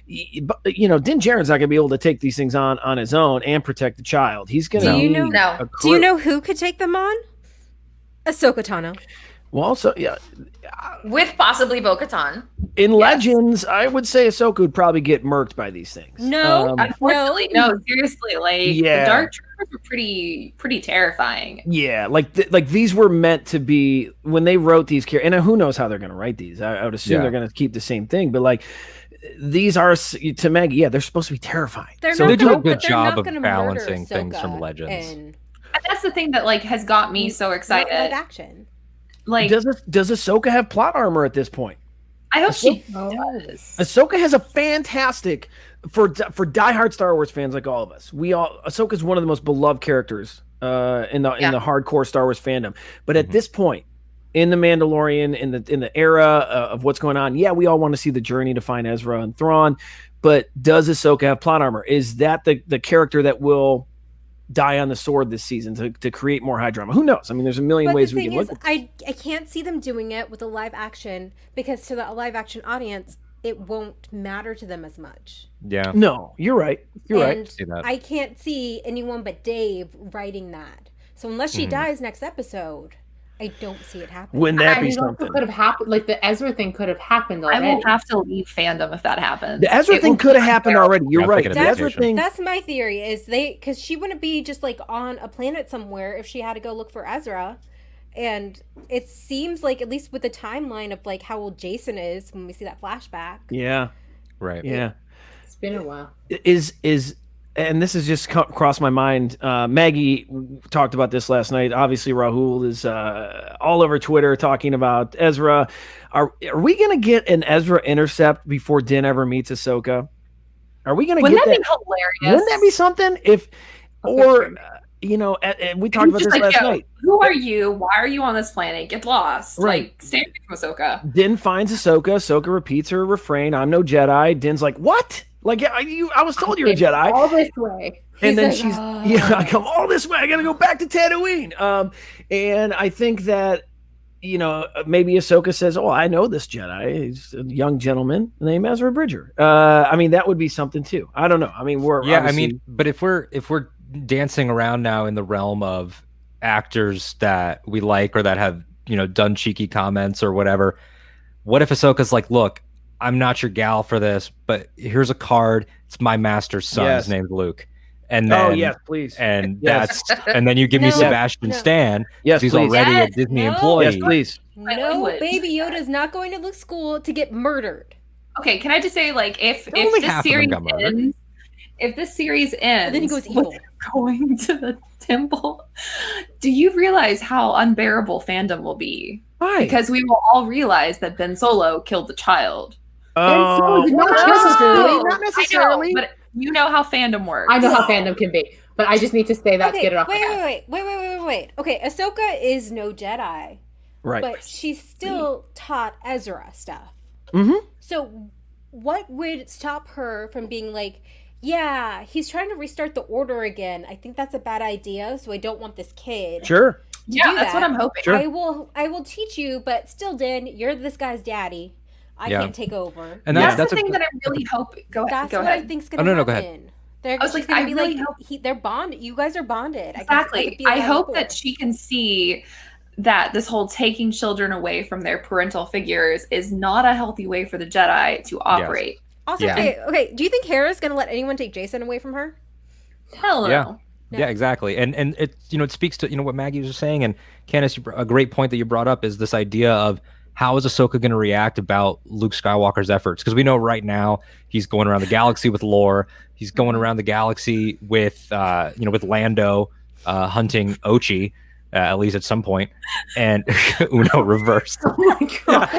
That, Din Djarin's not going to be able to take these things on his own and protect the child. He's going to need a crew. Do you know who could take them on? Ahsoka Tano. Well, also, with possibly bo-katan. In Legends, I would say Ahsoka would probably get murked by these things. No, unfortunately, no. Seriously, the Dark Troopers were pretty terrifying. Yeah, like these were meant to be when they wrote these characters. And who knows how they're going to write these? I would assume they're going to keep the same thing. But like, these are, to Maggie, they're supposed to be terrifying. They do a good job of balancing things from Legends. And that's the thing that has got me so excited. Live action. Does Ahsoka have plot armor at this point? I hope she does. Ahsoka has a fantastic for diehard Star Wars fans like all of us. Ahsoka is one of the most beloved characters in the hardcore Star Wars fandom. But at this point, in the Mandalorian, in the era of what's going on, we all want to see the journey to find Ezra and Thrawn. But does Ahsoka have plot armor? Is that the character that will die on the sword this season to create more high drama? Who knows? I mean, there's a million ways we can look at it. I can't see them doing it with a live action, because to the live action audience, it won't matter to them as much. Yeah. No, you're right. I can't see anyone but Dave writing that. So unless she dies next episode, I don't see it happening. Wouldn't that be something? Could have happened. Like the Ezra thing could have happened already. I will have to leave fandom if that happens. The Ezra thing could have happened already. You're right. The Ezra thing. That's my theory. Is because she wouldn't be just like on a planet somewhere if she had to go look for Ezra, and it seems like, at least with the timeline of like how old Jason is when we see that flashback. Yeah. Right. Yeah. It's been a while. And this has just crossed my mind. Maggie talked about this last night. Obviously, Rahul is all over Twitter talking about Ezra. Are we going to get an Ezra intercept before Din ever meets Ahsoka? Are we going to get that? Wouldn't that be hilarious? Wouldn't that be something? We talked about this last night. Who are you? Why are you on this planet? Get lost. Right. Stay away from Ahsoka. Din finds Ahsoka. Ahsoka repeats her refrain, "I'm no Jedi." Din's like, "What? Like I was told you're a Jedi. All this way. And then He's like, I come all this way. I got to go back to Tatooine. And I think that, maybe Ahsoka says, "Oh, I know this Jedi. He's a young gentleman named Ezra Bridger." I mean, that would be something too. I don't know. I mean, but if we're dancing around now in the realm of actors that we like or that have done cheeky comments or whatever, what if Ahsoka's like, "Look, I'm not your gal for this, but here's a card. It's my master's son. Yes. His name's Luke." And then, yes, please. And Yes. and then you give me No, Sebastian no. Stan. Yes, He's please. already Yes, a Disney no. employee. Yes, please. No, language. Baby Yoda's not going to Luke's school to get murdered. Okay, can I just say, like, if Only this half of them series got murdered. ends, if this series ends, then he goes with evil. going to the temple, do you realize how unbearable fandom will be? Why? Because we will all realize that Ben Solo killed the child. Oh, did not not necessarily. No, Not necessarily. I know, but you know how fandom works. I know how fandom can be, but I just need to say that to get it off my chest. Wait. Okay, Ahsoka is no Jedi, Right. but she still taught Ezra stuff. Mm-hmm. So what would stop her from being like, yeah, he's trying to restart the order again. I think that's a bad idea, so I don't want this kid. Sure. Yeah, do that's what that. I'm hoping. Sure. I will teach you, but still, Dan, you're this guy's daddy. I Yeah. can't take over. And That's that's the thing that I really hope. Go ahead. That's Go what I ahead. think's gonna no, go happen. ahead. They're I was like, she's gonna I be really like, hope- they're bonded. You guys are bonded. Exactly. I hope that she can see that this whole taking children away from their parental figures is not a healthy way for the Jedi to operate. Also, Yeah. okay. Do you think Hera's gonna let anyone take Jason away from her? Hell no. Yeah. Yeah, exactly. And it it speaks to what Maggie was just saying, and Candace, a great point that you brought up is this idea of how is Ahsoka going to react about Luke Skywalker's efforts? Because we know right now he's going around the galaxy with lore. He's going around the galaxy with with Lando hunting Ochi, at least at some point, and Uno reversed. Oh my god.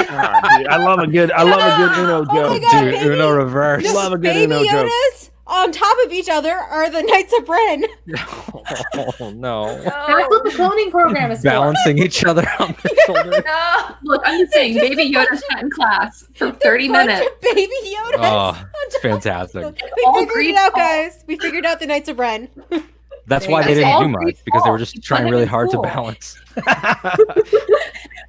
Dude, I love a good Uno joke. my God, Dude, baby. Uno reversed. Love a good Baby Uno joke. Yodas on top of each other are the Knights of Ren. Oh no. That's what the cloning program is for. Balancing each other on their shoulders. No. Look, I'm just saying, just Baby a bunch Yoda sat in class for 30 Bunch minutes. of Baby Yodas. Oh, on top of fantastic. each other. all We figured Greek it out, fault. guys. We figured out the Knights of Ren. That's why they It's didn't all do much, Greek's because they were fault. just It's trying not really even hard to cool. balance.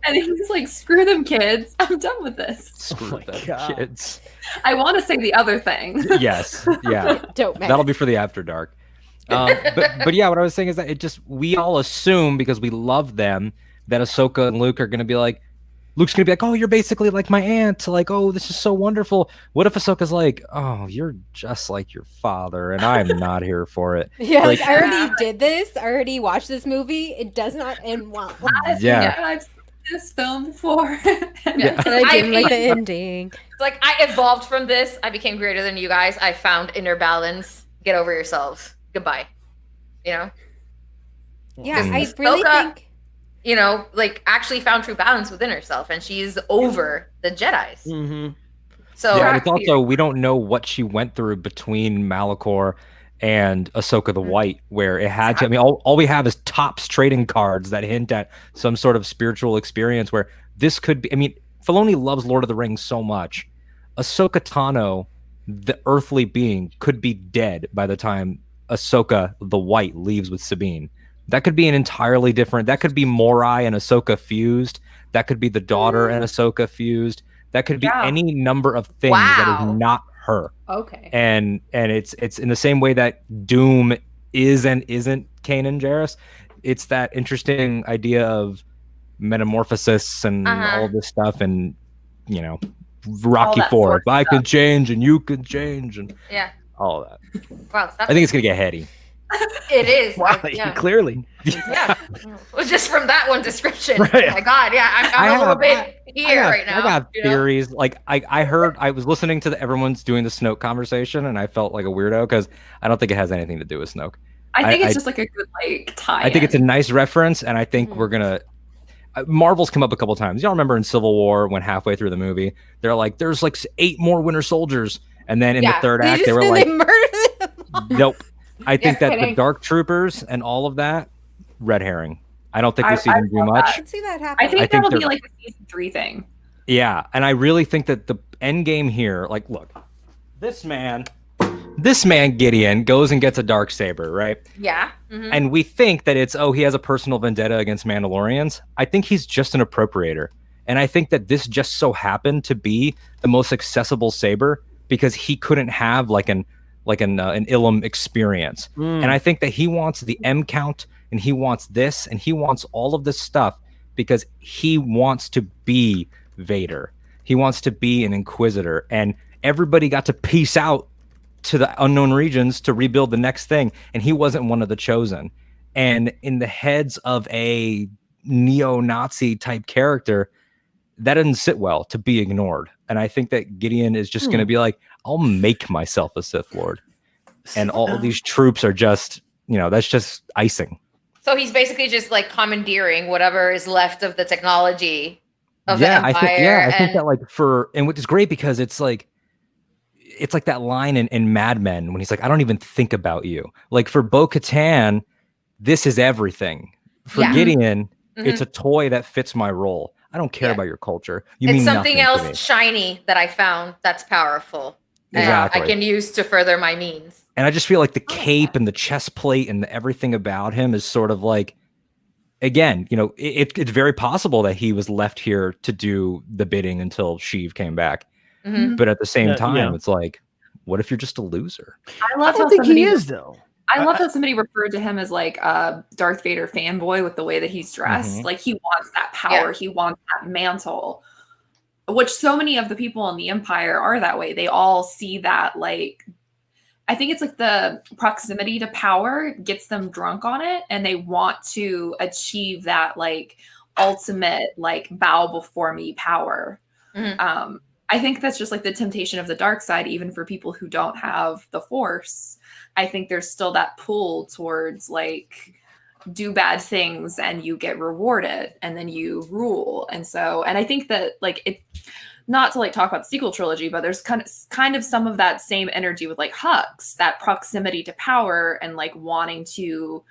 And he's like, screw them kids. I'm done with this. Screw my them God. kids. I want to say the other thing. Yes, yeah. Don't matter. That'll be for the after dark. But yeah, what I was saying is that we all assume because we love them that Ahsoka and Luke are going to be like, Luke's going to be like, oh, you're basically like my aunt. Like, oh, this is so wonderful. What if Ahsoka's like, oh, you're just like your father and I'm not here for it. Yeah, Like- I already did this. I already watched this movie. It does not end well. Yeah. I've seen this film before. Yeah. And I didn't like the ending. It's like I evolved from this. I became greater than you guys. I found inner balance. Get over yourselves. Goodbye. Yeah, Mm. I really Ahsoka- think like actually found true balance within herself, and she's over the Jedis. Mm-hmm. So Yeah, and it's also, we don't know what she went through between Malachor and Ahsoka the White, where it had to, I mean, all we have is Topps trading cards that hint at some sort of spiritual experience where this could be, I mean, Filoni loves Lord of the Rings so much. Ahsoka Tano, the earthly being, could be dead by the time Ahsoka the White leaves with Sabine. That could be an entirely different, that could be Morai and Ahsoka fused. That could be the daughter and Ahsoka fused. That could be any number of things that Wow. is not her. Okay. And it's in the same way that Doom is and isn't Kanan Jarrus. It's that interesting idea of metamorphosis and all of this stuff, and Rocky that Ford. Force I stuff. could change and you could change and yeah, all of that. wow, I think it's gonna get heady. it is. Wow, Yeah. clearly. Yeah. Well, just from that one description. Right. Oh my God. Yeah, I'm a little bit here right now. I got you know? theories. Like I heard, I was listening to everyone's doing the Snoke conversation, and I felt like a weirdo because I don't think it has anything to do with Snoke. I think I- it's just like a good tie. I think it's a nice reference, and I think we're gonna. Marvel's come up a couple times. Y'all remember in Civil War when halfway through the movie, they're like, "There's like 8 more Winter Soldiers," and then in the third act, they were like, murdered them all. "Nope." I think that the kidding. Dark Troopers and all of that, red herring. I don't think I- we see them do love much. I can see that happen. I think I think that'll be they're- like a season 3 thing. Yeah, and I really think that the end game here, like, look, this man this man Gideon goes and gets a dark saber, right? Yeah. Mm-hmm. And we think that it's, he has a personal vendetta against Mandalorians. I think he's just an appropriator. And I think that this just so happened to be the most accessible saber because he couldn't have like an Ilum experience. And I think that he wants the M count and he wants this and he wants all of this stuff because he wants to be Vader. He wants to be an Inquisitor. And everybody got to peace out to the unknown regions to rebuild the next thing. And he wasn't one of the chosen. And in the heads of a neo-Nazi type character, that doesn't sit well to be ignored. And I think that Gideon is just going to be like, I'll make myself a Sith Lord. And all of these troops are just, that's just icing. So he's basically just like commandeering whatever is left of the technology of the Empire. I think that and which is great because it's like that line in Mad Men when he's like, I don't even think about you. Like for bo-katan, this is everything. For Gideon, it's a toy that fits my role. I don't care about your culture. It's something else shiny that I found that's powerful. Exactly. I can use to further my means. And I just feel like the cape and the chest plate and everything about him is sort of like, again, it's very possible that he was left here to do the bidding until Sheev came back. Mm-hmm. But at the same time, it's like, what if you're just a loser? I don't think he is, though. I love that somebody referred to him as like a Darth Vader fanboy with the way that he's dressed. Mm-hmm. Like he wants that power. He wants that mantle, which so many of the people in the Empire are that way. They all see that, like, I think it's like the proximity to power gets them drunk on it. And they want to achieve that like ultimate, like bow before me power. Mm-hmm. I think that's just like the temptation of the dark side, even for people who don't have the Force. I think there's still that pull towards like do bad things and you get rewarded and then you rule. And I think that like it, not to like talk about the sequel trilogy, but there's kind of some of that same energy with like Hux, that proximity to power and like wanting to,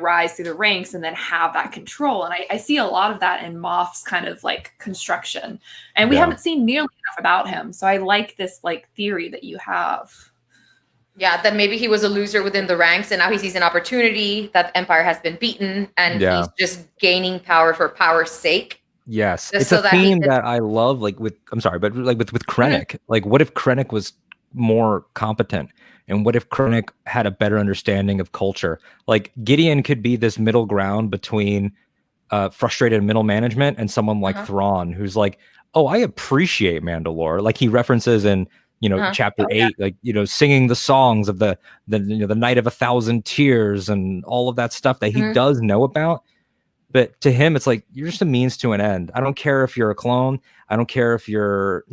rise through the ranks and then have that control. And I see a lot of that in Moff's kind of like construction. And we haven't seen nearly enough about him. So I like this like theory that you have. Yeah, that maybe he was a loser within the ranks and now he sees an opportunity that the Empire has been beaten and he's just gaining power for power's sake. Yes. It's a theme that I love, like with Krennic. Mm-hmm. Like what if Krennic was more competent? And what if Krennic had a better understanding of culture? Like Gideon could be this middle ground between frustrated middle management and someone like Thrawn, who's like, oh, I appreciate Mandalore. Like he references in, chapter 8, like, singing the songs of the Night of 1,000 Tears and all of that stuff that he does know about. But to him, it's like, you're just a means to an end. I don't care if you're a clone. I don't care if you're,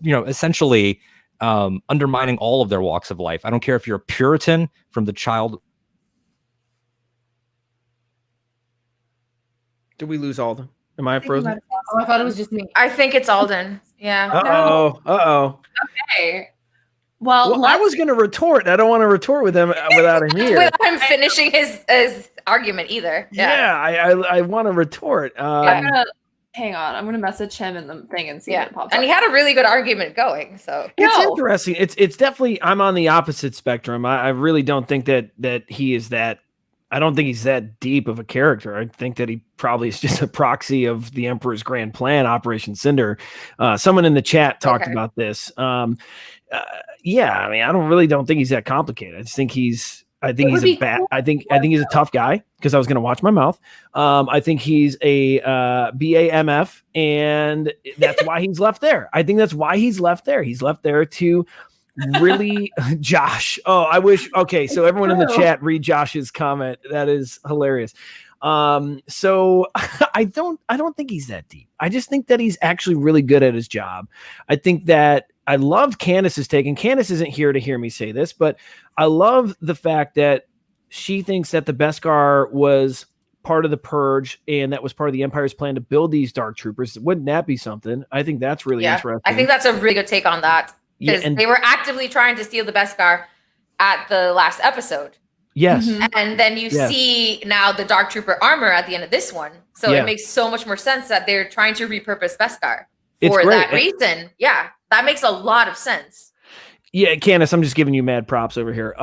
essentially undermining all of their walks of life. I don't care if you're a Puritan from the child. Did we lose Alden? Am I frozen? Oh, I thought it was just me. I think it's Alden. Yeah. Uh-oh. Okay. Well, I was going to retort. I don't want to retort with him without him here. Without him finishing his argument either. Yeah, I want to retort. Hang on. I'm going to message him in the thing and see if it pops up. And he had a really good argument going. So it's interesting. It's definitely, I'm on the opposite spectrum. I really don't think that he is that. I don't think he's that deep of a character. I think that he probably is just a proxy of the Emperor's grand plan, Operation Cinder. Someone in the chat talked about this. I don't think he's that complicated. I just think he's I think he's I think he's a tough guy because I was going to watch my mouth. I think he's a BAMF, and that's why he's left there. I think that's why he's left there. He's left there to really Josh. Oh, I wish. Okay, so everyone in the chat read Josh's comment. That is hilarious. So I don't think he's that deep. I just think that he's actually really good at his job. I think that I loved Candace's take, and Candace isn't here to hear me say this, but I love the fact that she thinks that the Beskar was part of the purge, and that was part of the Empire's plan to build these dark troopers. Wouldn't that be something? I think that's really interesting. I think that's a really good take on that, because they were actively trying to steal the Beskar at the last episode. Yes. Mm-hmm. And then you see now the Dark Trooper armor at the end of this one. So it makes so much more sense that they're trying to repurpose Beskar for that reason. Yeah, that makes a lot of sense. Yeah, Candace, I'm just giving you mad props over here.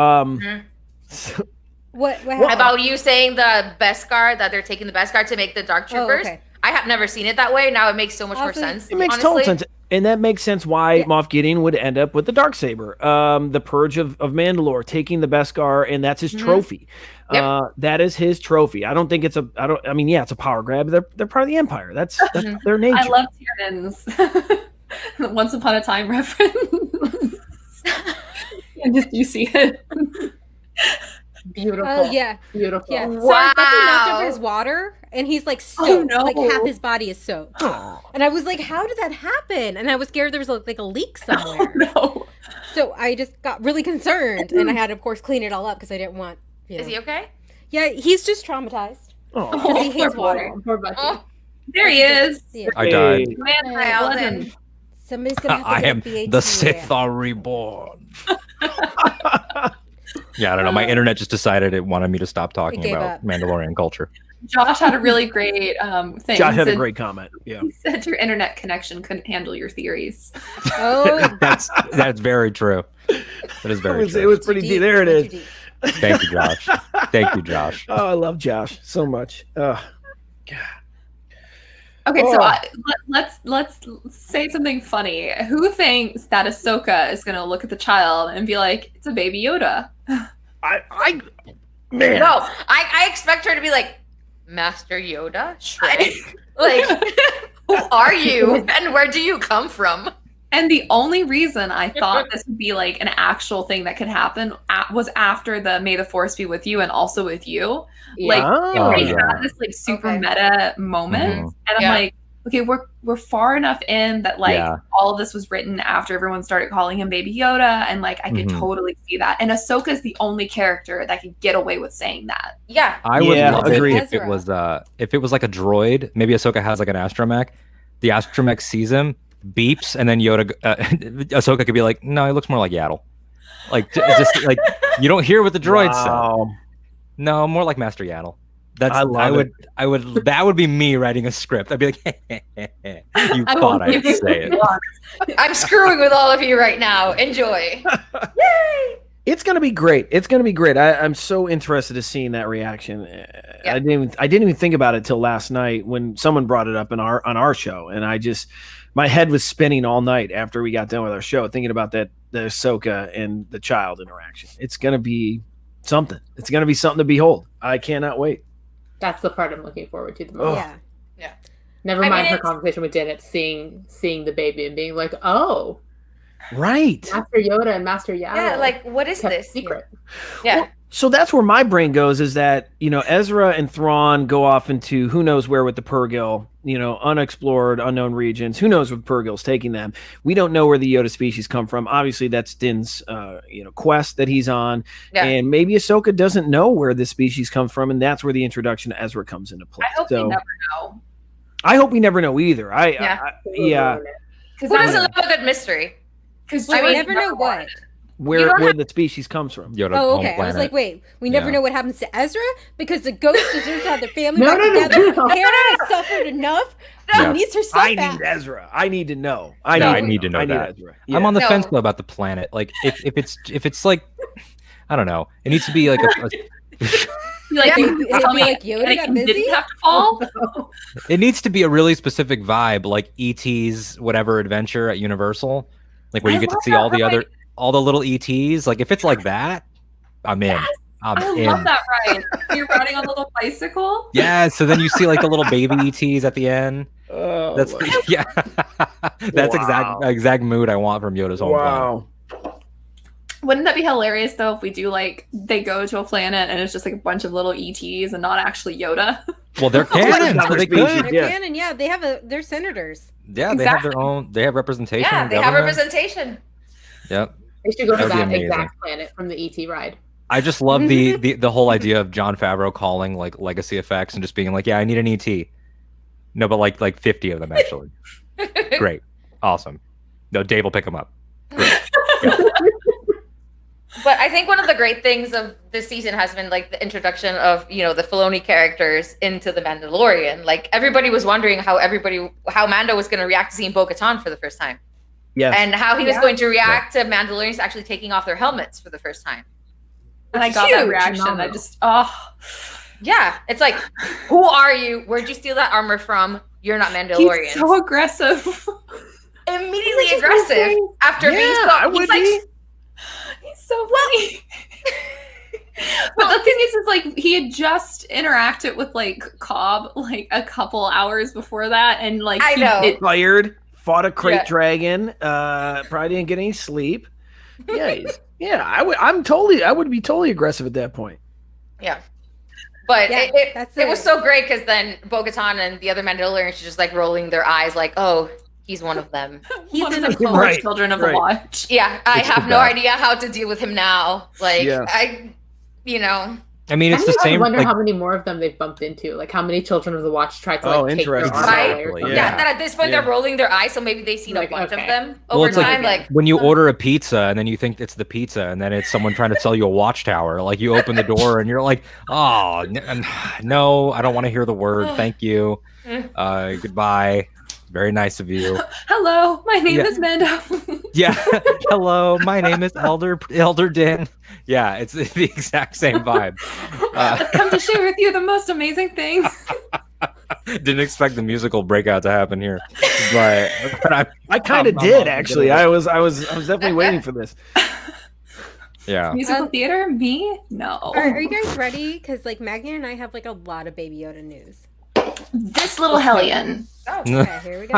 So, What How happened? about you saying the Beskar, that they're taking the Beskar to make the Dark Troopers? okay. I have never seen it that way. Now it makes so much more Also, sense. it makes honestly. total sense. And that makes sense why Yeah. Moff Gideon would end up with the Darksaber. The Purge of Mandalore, taking the Beskar, and that's his trophy. Yep. That is his trophy. I don't think it's a it's a power grab. They're part of the Empire. That's their nature. I love Tiernan's Once Upon a Time reference. And just you see it. Beautiful. Oh yeah, Beautiful. yeah. Wow. So Bucky knocked over his water, and he's like soaked. no. Like half his body is soaked. And I was like, "How did that happen?" And I was scared there was like a leak somewhere. No. So I just got really concerned, and I had to, of course, clean it all up because I didn't want. You know. Is he okay? Yeah, he's just traumatized Oh. because he hates water. Poor Bucky. Oh, There he is. Yeah. I died. Man, Hi, Alden. Somebody's gonna have to I get am BAT the Sith ran. are reborn. Yeah, I don't know. My internet just decided it wanted me to stop talking gave about up. Mandalorian culture. Josh had a really great thing. Josh He had a said- great comment. Yeah. He said your internet connection couldn't handle your theories. Oh, That's very true. That is very It true. was pretty deep. There it Too is. deep. Thank you, Josh. Thank you, Josh. Oh, I love Josh so much. God. Okay, Oh. so let's say something funny. Who thinks that Ahsoka is gonna look at the child and be like, "It's a baby Yoda"? Man. No, I expect her to be like, Master Yoda? Shrek? Like, who are you? And where do you come from? And the only reason I thought this would be like an actual thing that could happen was after the "May the Force be with you" and also with you. Like Oh, they yeah. had this like super Okay. meta moment, Mhm. and I'm Yeah. like, okay, we're far enough in that like Yeah. all of this was written after everyone started calling him Baby Yoda, and like I could Mhm. totally see that. And Ahsoka is the only character that could get away with saying that. Yeah. I would Yeah, love agreed. it if it was like a droid. Maybe Ahsoka has like an astromech. The astromech sees him, beeps, and then Ahsoka could be like, "No, he looks more like Yaddle." Like just like you don't hear what the droid said. Wow. No, more like Master Yaddle. I love I would. That would be me writing a script. I'd be like, "You I thought will I'd give you say it." I'm screwing with all of you right now. Enjoy. Yay! It's gonna be great. It's gonna be great. I'm so interested in seeing that reaction. Yeah. I didn't even think about it till last night when someone brought it up on our show, and my head was spinning all night after we got done with our show, thinking about the Ahsoka and the child interaction. It's gonna be something. It's gonna be something to behold. I cannot wait. That's the part I'm looking forward to the Oh. most. Yeah. Never I mind mean, her it's- conversation with Janet, seeing the baby and being like, "Oh, Right. Master Yoda and Master Yaddle." Yeah, like, what is kept this? secret? Yeah. Well, so that's where my brain goes, is that, Ezra and Thrawn go off into who knows where with the Purrgil, unexplored, unknown regions. Who knows where Purrgil's taking them? We don't know where the Yoda species come from. Obviously, that's Din's, quest that he's on. Yeah. And maybe Ahsoka doesn't know where this species comes from, and that's where the introduction of Ezra comes into play. I hope we never know. I hope we never know either. Yeah. Because What is a little good mystery? Because Wait, we never know what. Where don't the species comes from. Yoda Oh, home okay. I was planet. like, wait, we never Yeah. know what happens to Ezra because the ghost deserves to have their family No, back no, no, together. no. Hera has suffered enough. She Yeah. needs her stuff I back. need Ezra. I need to know. I need to know that. Ezra. I'm on the No. fence though about the planet. Like if it's like, I don't know. It needs to be like a like, Yeah. you It'd tell be me like Yoda got Anakin busy? didn't have to fall. it needs to be a really specific vibe, like ET's whatever adventure at Universal, like where you I get to love see that all the little ETs. Like if it's like that, I'm in. Yes. I'm I in. love that ride. You're riding on a little bicycle. Yeah, so then you see like the little baby ETs at the end. Oh, That's my- yeah. That's Wow. exact mood I want from Yoda's home planet. wow. Wouldn't that be hilarious though if we do like they go to a planet and it's just like a bunch of little ETs and not actually Yoda? Well, they're canon, so they species. could. They're canon, yeah. They have they're senators. Yeah, they have their own. They have representation. Yeah, in they have government. representation. Yep. They should go to That would be that amazing. exact planet from the ET ride. I just love the whole idea of Jon Favreau calling like legacy effects and just being like, yeah, I need an ET. No, but like 50 of them actually. Great, awesome. No, Dave will pick them up. But I think one of the great things of this season has been like the introduction of, the Filoni characters into the Mandalorian. Like everybody was wondering how Mando was going to react to seeing bo-katan for the first time. Yes. And how he was going to react to Mandalorians actually taking off their helmets for the first time. And I got that reaction. I just, yeah. It's like, who are you? Where'd you steal that armor from? You're not Mandalorian. He's so aggressive. Immediately aggressive after being so. He's so funny. But the thing is like he had just interacted with like Cobb like a couple hours before that, and like I know fired, fought a crate dragon, probably didn't get any sleep. Yeah, I would be totally aggressive at that point. Yeah. But it was so great because then bo-katan and the other Mandalorians are just like rolling their eyes like, oh, he's one of them. He's one of the poor children of the watch. Yeah, I have no idea how to deal with him now. Like, I mean, it's the same. I wonder how many more of them they've bumped into. Like, how many children of the watch tried to take their armor away. Yeah, that at this point they're rolling their eyes, so maybe they've seen a bunch of them over time. Like when you order a pizza and then you think it's the pizza, and then it's someone trying to sell you a watchtower. Like you open the door and you're like, oh no, I don't want to hear the word. Thank you. Goodbye. Very nice of you. Hello, my name is Mando. Hello, my name is Elder Din. Yeah, it's the exact same vibe. I've come to share with you the most amazing thing. Didn't expect the musical breakout to happen here, but I kind of did actually. I was definitely waiting for this. Yeah. Musical theater? Me? No. Are you guys ready? Because like Maggie and I have like a lot of Baby Yoda news. This little hellion. Oh, okay, here we go.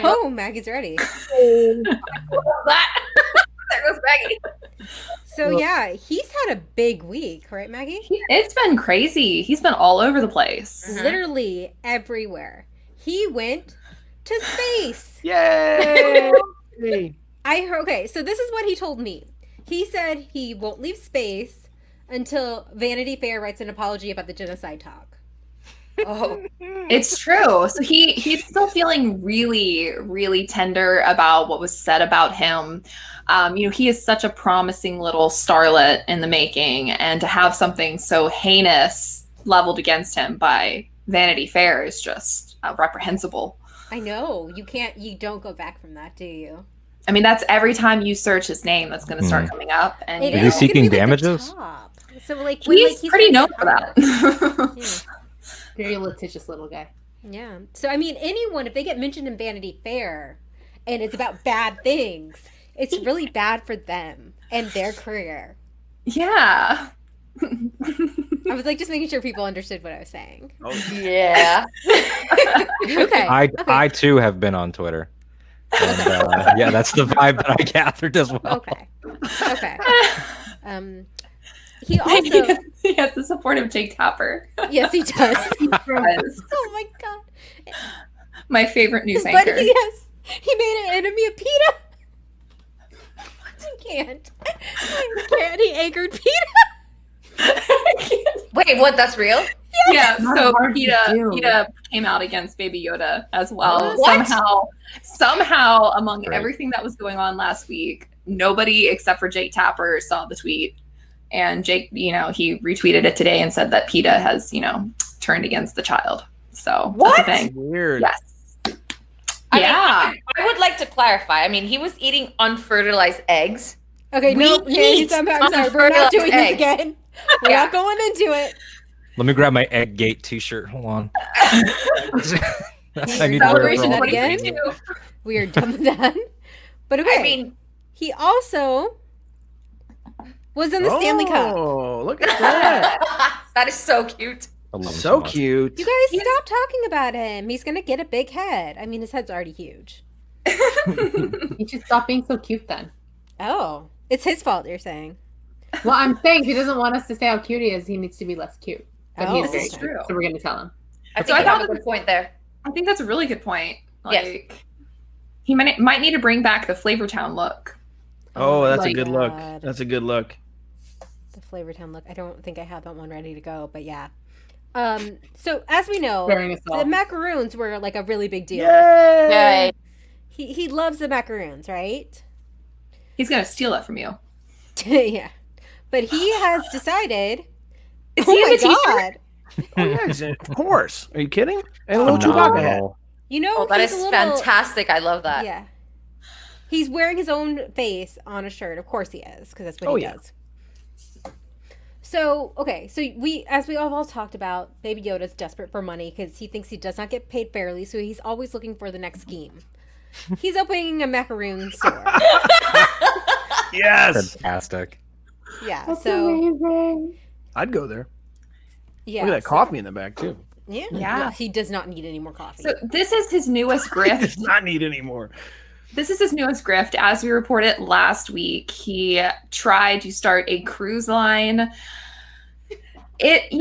Oh, Maggie's ready. There goes Maggie. So yeah, he's had a big week, right, Maggie? It's been crazy. He's been all over the place. Literally everywhere. He went to space. Yay! Okay, so this is what he told me. He said he won't leave space until Vanity Fair writes an apology about the genocide talk. Oh, it's true. So he's still feeling really, really tender about what was said about him. He is such a promising little starlet in the making, and to have something so heinous leveled against him by Vanity Fair is just reprehensible. I know. You don't go back from that, do you? I mean, that's every time you search his name that's going to start coming up. And is he seeking damages? So like he's pretty known for that. Very litigious little guy. Yeah. So I mean, anyone, if they get mentioned in Vanity Fair and it's about bad things, it's really bad for them and their career. Yeah. I was like just making sure people understood what I was saying. Oh yeah. Okay. I too have been on Twitter. And, yeah, that's the vibe that I gathered as well. Okay. He also he has the support of Jake Tapper. Yes, he does. Yes. Oh my god. My favorite news anchor. But yes, he made an enemy of PETA. I can't. He anchored PETA. Wait, what? That's real? Yes. Yeah, so PETA came out against Baby Yoda as well. What? Somehow, among everything that was going on last week, nobody except for Jake Tapper saw the tweet. And Jake, he retweeted it today and said that PETA has, turned against the child. So what? That's a thing. Weird. Yes. I would like to clarify. I mean, he was eating unfertilized eggs. Okay, I'm sorry. We're not doing this again. We're not going into it. Let me grab my Egggate t-shirt. Hold on. I need celebration again. We are done with that. But okay. I mean, he also was in the Stanley Cup. Oh, look at that. That is so cute. So cute. You guys stop talking about him. He's going to get a big head. I mean, his head's already huge. He should stop being so cute then. Oh, it's his fault, you're saying. Well, I'm saying if he doesn't want us to say how cute he is, he needs to be less cute. But he's this is true. So we're going to tell him. I think you have a good point there. I think that's a really good point. Yes. He might need to bring back the Flavortown look. Oh, that's a good look. That's a good look. The Flavortown look. I don't think I have that one ready to go, but yeah. So as we know, the macaroons were like a really big deal. Yay! He loves the macaroons, right? He's gonna steal it from you. Yeah. But he has decided. Is Oh he in my the t-shirt? god! Oh, yeah, of course. Are you kidding? And a little Chewbacca hat. You know, Oh, that he's is a little, fantastic. I love that. Yeah. He's wearing his own face on a shirt. Of course he is, because that's what he does. So, okay, so as we all talked about, Baby Yoda's desperate for money because he thinks he does not get paid fairly, so he's always looking for the next scheme. He's opening a macaroon store. Yes. Fantastic. Yeah, That's so amazing. I'd go there. yeah, Look at that coffee in the back, too. Yeah, he does not need any more coffee. So this is his newest grift. Does not need any more. This is his newest grift. As we reported last week, he tried to start a cruise line. It's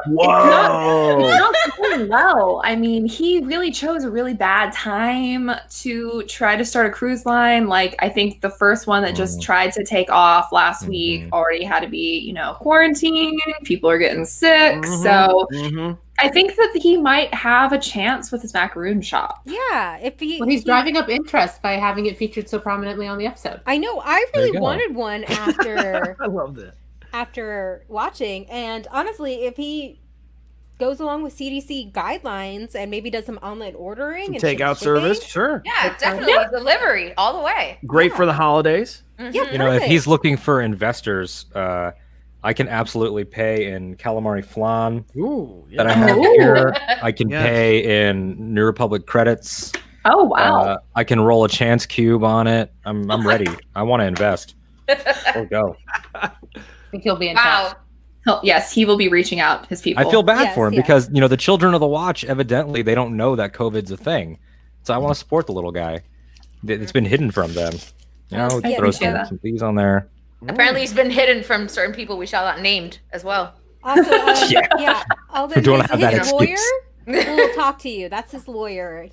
Whoa. not going well. I mean, he really chose a really bad time to try to start a cruise line. Like, I think the first one that just tried to take off last week already had to be, quarantined. People are getting sick. So I think that he might have a chance with his macaroon shop. Yeah, if He's driving up interest by having it featured so prominently on the episode. I know. I really wanted one after I love that. after watching, and honestly, if he goes along with CDC guidelines and maybe does some online ordering and Takeout service, sure. Yeah, definitely delivery all the way. Great for the holidays. Yeah, If he's looking for investors, I can absolutely pay in calamari flan that I have here. I can pay in New Republic credits. Oh wow! I can roll a chance cube on it. I'm ready. I want to invest. We'll go. I think he'll be in touch. Yes, he will be reaching out his people. I feel bad for him because the children of the watch evidently they don't know that COVID's a thing. So I want to support the little guy. It's been hidden from them. Throw some these on there. Apparently, he's been hidden from certain people we shall not named as well. Also, Alden, don't have that his lawyer excuse. will talk to you. That's his lawyer.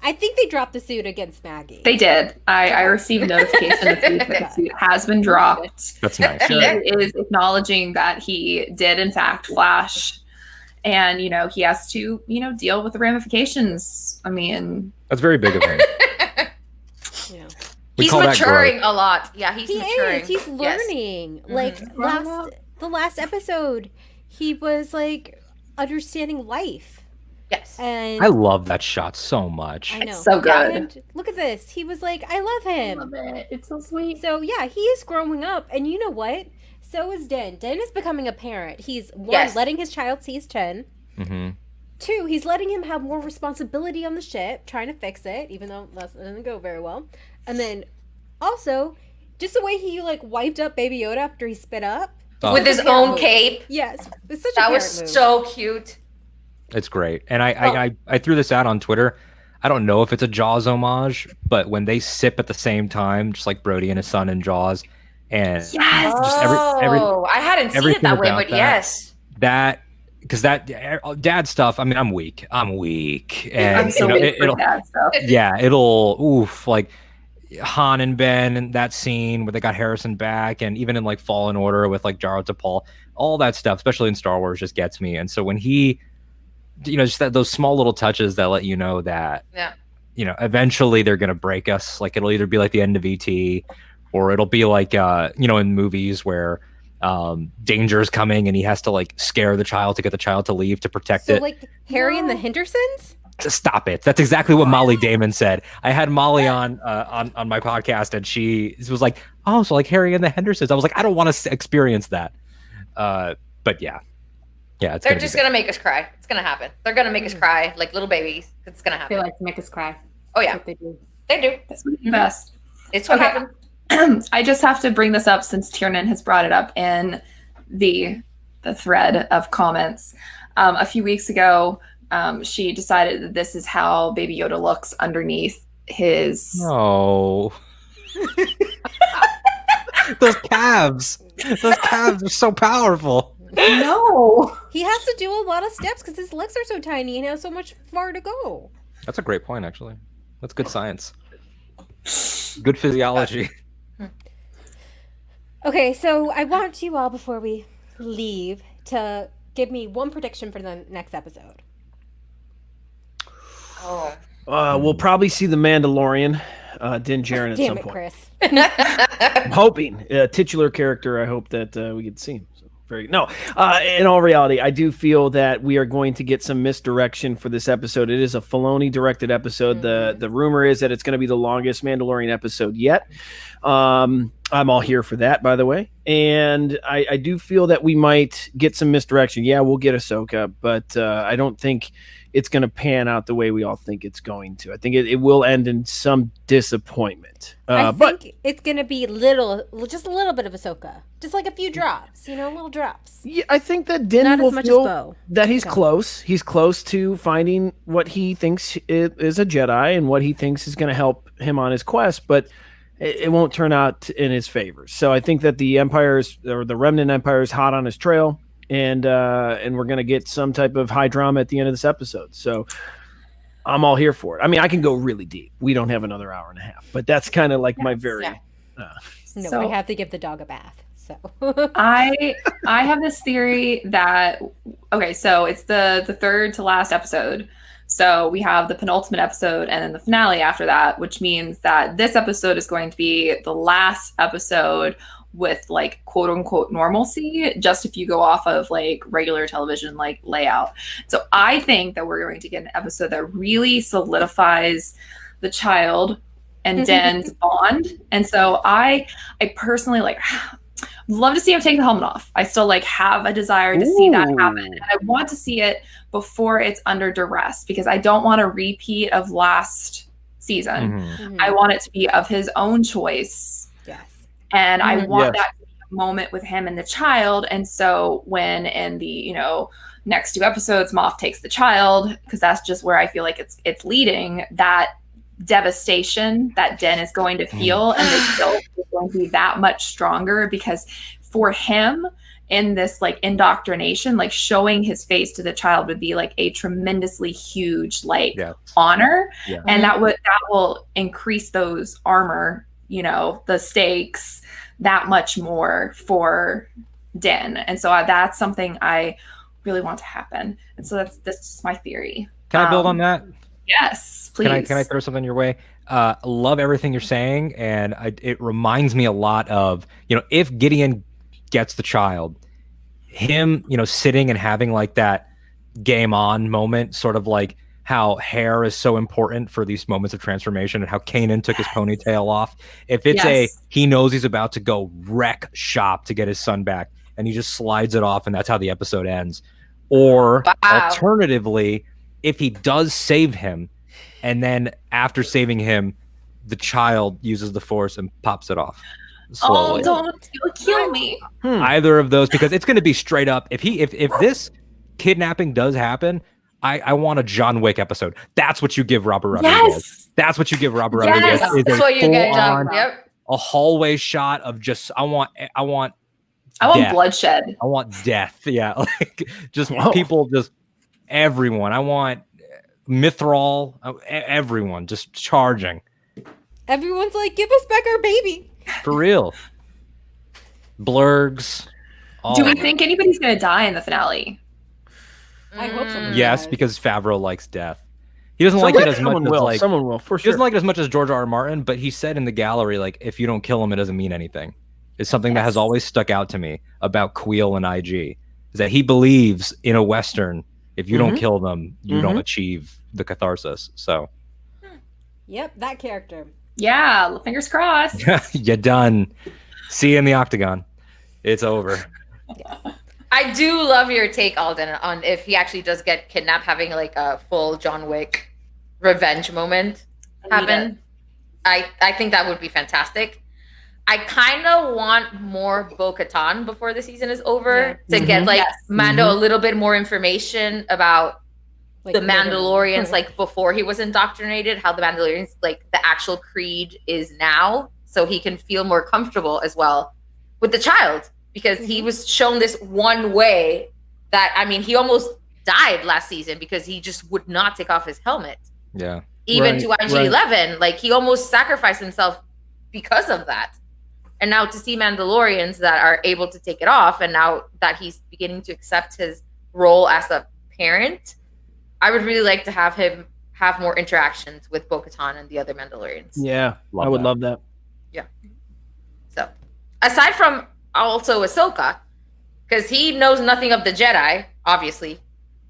I think they dropped the suit against Maggie. They did. I received notification that the suit has been dropped. That's nice. He is acknowledging that he did in fact flash, and he has to deal with the ramifications. I mean, that's very big of him. He's maturing a lot. Yeah, he's maturing. He's learning. Like the last episode, he was like understanding life. Yes. And I love that shot so much. I know. It's so good. And look at this. He was like, I love him. I love it. It's so sweet. So yeah, he is growing up, and you know what? So is Den. Den is becoming a parent. He's one, letting his child see his chin. Two, he's letting him have more responsibility on the ship, trying to fix it, even though that doesn't go very well. And then also, just the way he wiped up Baby Yoda after he spit up with his own cape. Yes, it's such that was so cute. It's great, and I threw this out on Twitter. I don't know if it's a Jaws homage, but when they sip at the same time, just like Brody and his son in Jaws, and I hadn't seen it that way, but yes, because that dad stuff. I mean, I'm weak, and I'm so weak for dad stuff. It'll like Han and Ben and that scene where they got Harrison back, and even in like Fallen Order with like Jaro Tapal, all that stuff, especially in Star Wars, just gets me. And so when he, just those small little touches that let you know that, eventually they're gonna break us. Like it'll either be like the end of ET, or it'll be like in movies where danger is coming and he has to like scare the child to get the child to leave to protect it. Like Harry and the Hendersons. Stop it. That's exactly what Molly Damon said. I had Molly on my podcast, and she was like, oh, so like Harry and the Hendersons. I was like, I don't want to experience that. But yeah, it's they're just going to make us cry. It's going to happen. They're going to make us cry like little babies. It's going to happen. They like to make us cry. Oh, yeah. They do. They do. That's the best. It's what happened. I just have to bring this up since Tiernan has brought it up in the thread of comments. A few weeks ago, she decided that this is how Baby Yoda looks underneath his. Oh, those calves! Those calves are so powerful. No, he has to do a lot of steps because his legs are so tiny and has so much far to go. That's a great point, actually. That's good science. Good physiology. Okay, so I want you all, before we leave, to give me one prediction for the next episode. Oh We'll probably see the Mandalorian, Din Djarin at Damn some it, point. Chris. I'm hoping titular character. I hope that we get to see him. So in all reality, I do feel that we are going to get some misdirection for this episode. It is a Filoni directed episode. The rumor is that it's going to be the longest Mandalorian episode yet. I'm all here for that, by the way. And I do feel that we might get some misdirection. Yeah, we'll get Ahsoka, but I don't think it's going to pan out the way we all think it's going to. I think it will end in some disappointment. I think it's going to be just a little bit of Ahsoka. Just like a few drops, little drops. Yeah, I think that Din Not will as much feel as Bo. that he's close. He's close to finding what he thinks is a Jedi and what he thinks is going to help him on his quest, but it won't turn out in his favor. So I think that the Remnant Empire is hot on his trail. And we're going to get some type of high drama at the end of this episode. So I'm all here for it. I mean, I can go really deep. We don't have another hour and a half, but that's kind of like my very... No, we have to give the dog a bath. So I have this theory that, okay, so it's the third to last episode. So we have the penultimate episode and then the finale after that, which means that this episode is going to be the last episode with like quote unquote normalcy, just if you go off of like regular television like layout. So I think that we're going to get an episode that really solidifies the child and Den's bond. And so I personally like love to see him take the helmet off. I still like have a desire to see that happen. And I want to see it before it's under duress because I don't want a repeat of last season. I want it to be of his own choice. And I want that to be a moment with him and the child. And so when in the, next two episodes, Moff takes the child, because that's just where I feel like it's leading, that devastation that Den is going to feel and the guilt is going to be that much stronger because for him in this like indoctrination, like showing his face to the child would be like a tremendously huge honor. And that will increase those armor, the stakes that much more for Din. And so that's something I really want to happen. And so that's just my theory. Can I build on that? Yes, please. Can I throw something your way? Love everything you're saying. And it reminds me a lot of, if Gideon gets the child, him, sitting and having like that game on moment, sort of like how hair is so important for these moments of transformation and how Kanan took his ponytail off. If it's he knows he's about to go wreck shop to get his son back and he just slides it off and that's how the episode ends. Or alternatively, if he does save him and then after saving him, the child uses the force and pops it off slowly. Oh, don't kill me. Either of those, because it's going to be straight up. If this kidnapping does happen, I want a John Wick episode. That's what you give Robert Rodriguez. Yes. That's what you give Robert Rodriguez. That's what you get, John. Yep. A hallway shot of just I want bloodshed. I want death. Yeah, like just people, just everyone. I want Mithril. Everyone just charging. Everyone's like, give us back our baby. For real. Blurgs. Do we think anybody's going to die in the finale? I hope so. Yes, because Favreau likes death. He doesn't like it as much as someone will for sure. He doesn't like it as much as George R.R. Martin, but he said in the gallery, like, if you don't kill him, it doesn't mean anything. It's something that has always stuck out to me about Queel and IG, is that he believes in a Western, if you don't kill them, you don't achieve the catharsis. So, yep, that character. Yeah, fingers crossed. You're done. See you in the octagon. It's over. I do love your take, Alden, on if he actually does get kidnapped, having like a full John Wick revenge moment happen. I think that would be fantastic. I kind of want more bo-katan before the season is over to get like Mando a little bit more information about like the Mandalorians, like before he was indoctrinated, how the Mandalorians, like the actual creed is now, so he can feel more comfortable as well with the child. Because he was shown this one way that, I mean, he almost died last season because he just would not take off his helmet. Yeah. Even to IG-11, like he almost sacrificed himself because of that. And now to see Mandalorians that are able to take it off, and now that he's beginning to accept his role as a parent, I would really like to have him have more interactions with Bo-Katan and the other Mandalorians. Yeah, I would love that. Yeah. So, aside from also Ahsoka, because he knows nothing of the Jedi, obviously,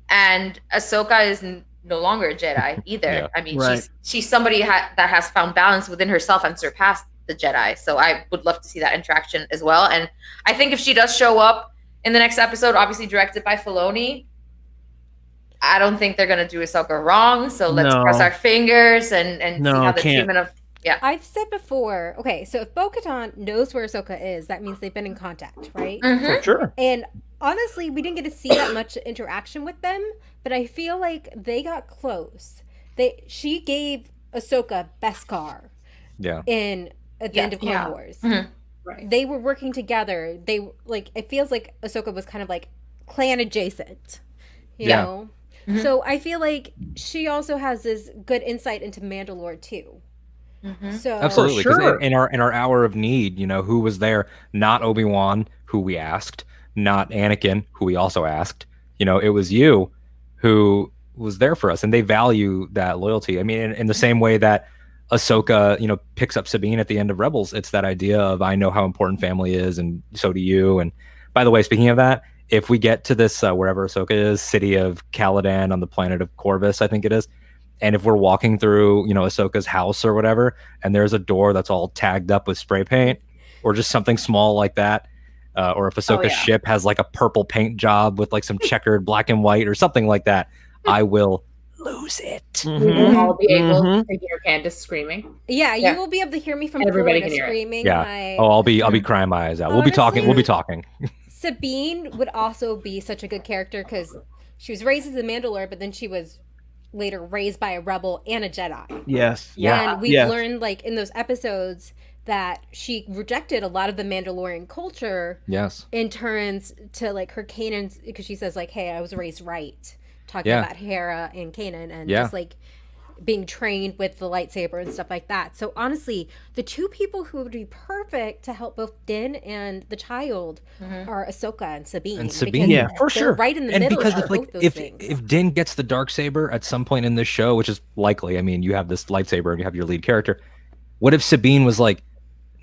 and Ahsoka is no longer a Jedi either. Yeah. I mean, Right. she's somebody that has found balance within herself and surpassed the Jedi. So I would love to see that interaction as well. And I think if she does show up in the next episode, obviously directed by Filoni, I don't think they're going to do Ahsoka wrong. So let's No. cross our fingers and No, see how the can't. treatment of I've said before, okay, so if Bo-Katan knows where Ahsoka is, that means they've been in contact, right? Mhm. For sure. And honestly, we didn't get to see that much interaction with them, but I feel like they got close. She gave Ahsoka Beskar Yeah. in at the end of Clone Yeah. Wars. Mhm. Right. They were working together. They like it feels like Ahsoka was kind of like clan adjacent, you Yeah. know. Mhm. So I feel like she also has this good insight into Mandalore too. Mhm. So Absolutely, because sure. in our hour of need, who was there? Not Obi-Wan, who we asked, not Anakin, who we also asked. It was you who was there for us, and they value that loyalty. I mean, in the same way that Ahsoka, picks up Sabine at the end of Rebels, it's that idea of I know how important family is, and so do you. And by the way, speaking of that, if we get to this wherever Ahsoka is, city of Caladan on the planet of Corvus, I think it is. And if we're walking through, Ahsoka's house or whatever, and there's a door that's all tagged up with spray paint or just something small like that, or if Ahsoka's ship has like a purple paint job with like some checkered black and white or something like that, I will lose it. We will all be able Mhm. to hear Candace screaming. yeah, Yeah. you will be able to hear me from Everybody Florida can hear it. screaming. Yeah. Oh, I'll be crying my eyes out. We'll be talking. We'll be talking. Sabine would also be such a good character because she was raised as a Mandalore, but then she was later raised by a rebel and a Jedi. Yes. Yeah. And we've Yes. learned, like, in those episodes that she rejected a lot of the Mandalorian culture Yes. in turns to, like, her Kanan, because she says, like, hey, I was raised right. Talking Yeah. about Hera and Kanan and Yeah. just, like, being trained with the lightsaber and stuff like that. So, honestly, the two people who would be perfect to help both Din and the child are Ahsoka and Sabine. And Sabine. because Yeah, for they're sure. right in the And middle because of if like both those if things. if Din gets the Darksaber at some point in this show, which is likely, I mean, you have this lightsaber and you have your lead character. What if Sabine was like,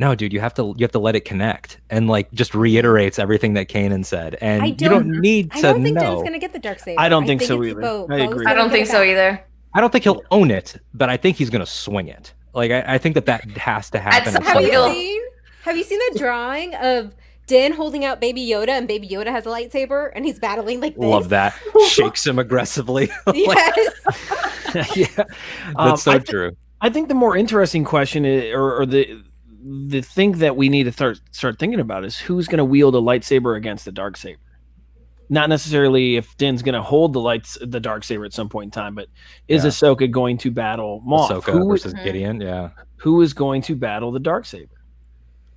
"No, dude, you have to let it connect," and like just reiterates everything that Kanan said, and you don't need I to don't think Din's know. going to get the Darksaber. I don't think so it's either. Bo. I Bo's agree. gonna I don't get think it so back. either. I don't think he'll own it, but I think he's gonna swing it. Like I think that has to happen. some at Have some you You'll- point. seen? Have you seen the drawing of Din holding out Baby Yoda, and Baby Yoda has a lightsaber, and he's battling like this? Love that. Shakes him aggressively. Like, Yes. yeah, that's so I true. I think the more interesting question is, or the thing that we need to start thinking about is who's going to wield a lightsaber against the Darksaber. Not necessarily if Din's going to hold the Darksaber at some point in time, but is Yeah. Ahsoka going to battle Moff? Ahsoka versus Gideon. Yeah, Who is going to battle the Darksaber?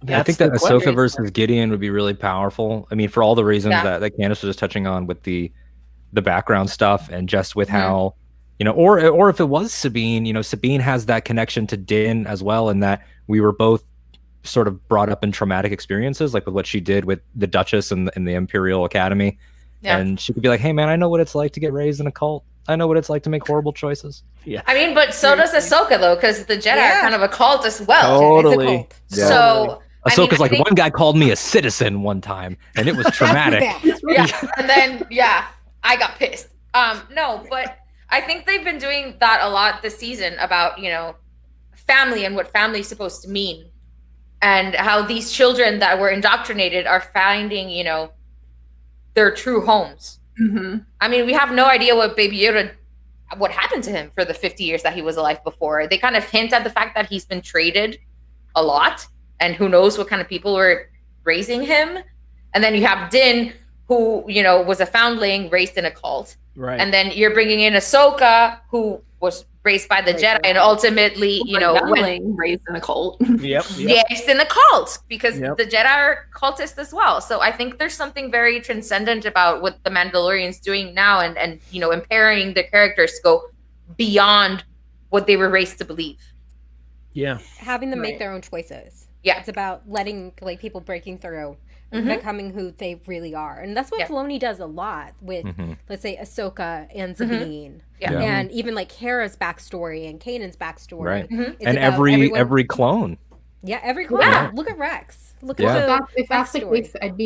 I think that Ahsoka versus Gideon would be really powerful. I mean, for all the reasons that Candace was just touching on with the background stuff and just with how, or if it was Sabine, Sabine has that connection to Din as well, and that we were both sort of brought up in traumatic experiences, like with what she did with the Duchess and the Imperial Academy. Yeah. And she could be like, hey man, I know what it's like to get raised in a cult. I know what it's like to make horrible choices. Yeah. I mean, but so does Ahsoka though, because the Jedi Yeah. are kind of a cult as well. Totally. It's a cult. Yeah. So Ahsoka's I like, think- one guy called me a citizen one time, and it was traumatic. yeah, and then I got pissed. No, but I think they've been doing that a lot this season about family and what family's supposed to mean, and how these children that were indoctrinated are finding their true homes. Mm-hmm. I mean, we have no idea what what happened to him for the 50 years that he was alive before. They kind of hint at the fact that he's been traded a lot, and who knows what kind of people were raising him. And then you have Din, who, was a foundling raised in a cult. Right. And then you're bringing in Ahsoka, who was raised by the Jedi and ultimately, raised in a cult. Yep. raised in a cult, because Yep. the Jedi are cultists as well. So I think there's something very transcendent about what the Mandalorian's doing now, and empowering the characters to go beyond what they were raised to believe. Yeah. Having them make Right. their own choices. Yeah. It's about letting, like, people breaking through. becoming who they really are. And that's what Filoni does a lot with, let's say, Ahsoka and Sabine. And even like Hera's backstory and Kanan's backstory. Right. And every clone. Yeah, every clone. Yeah. Look at Rex. Look at the if that's the case, I'd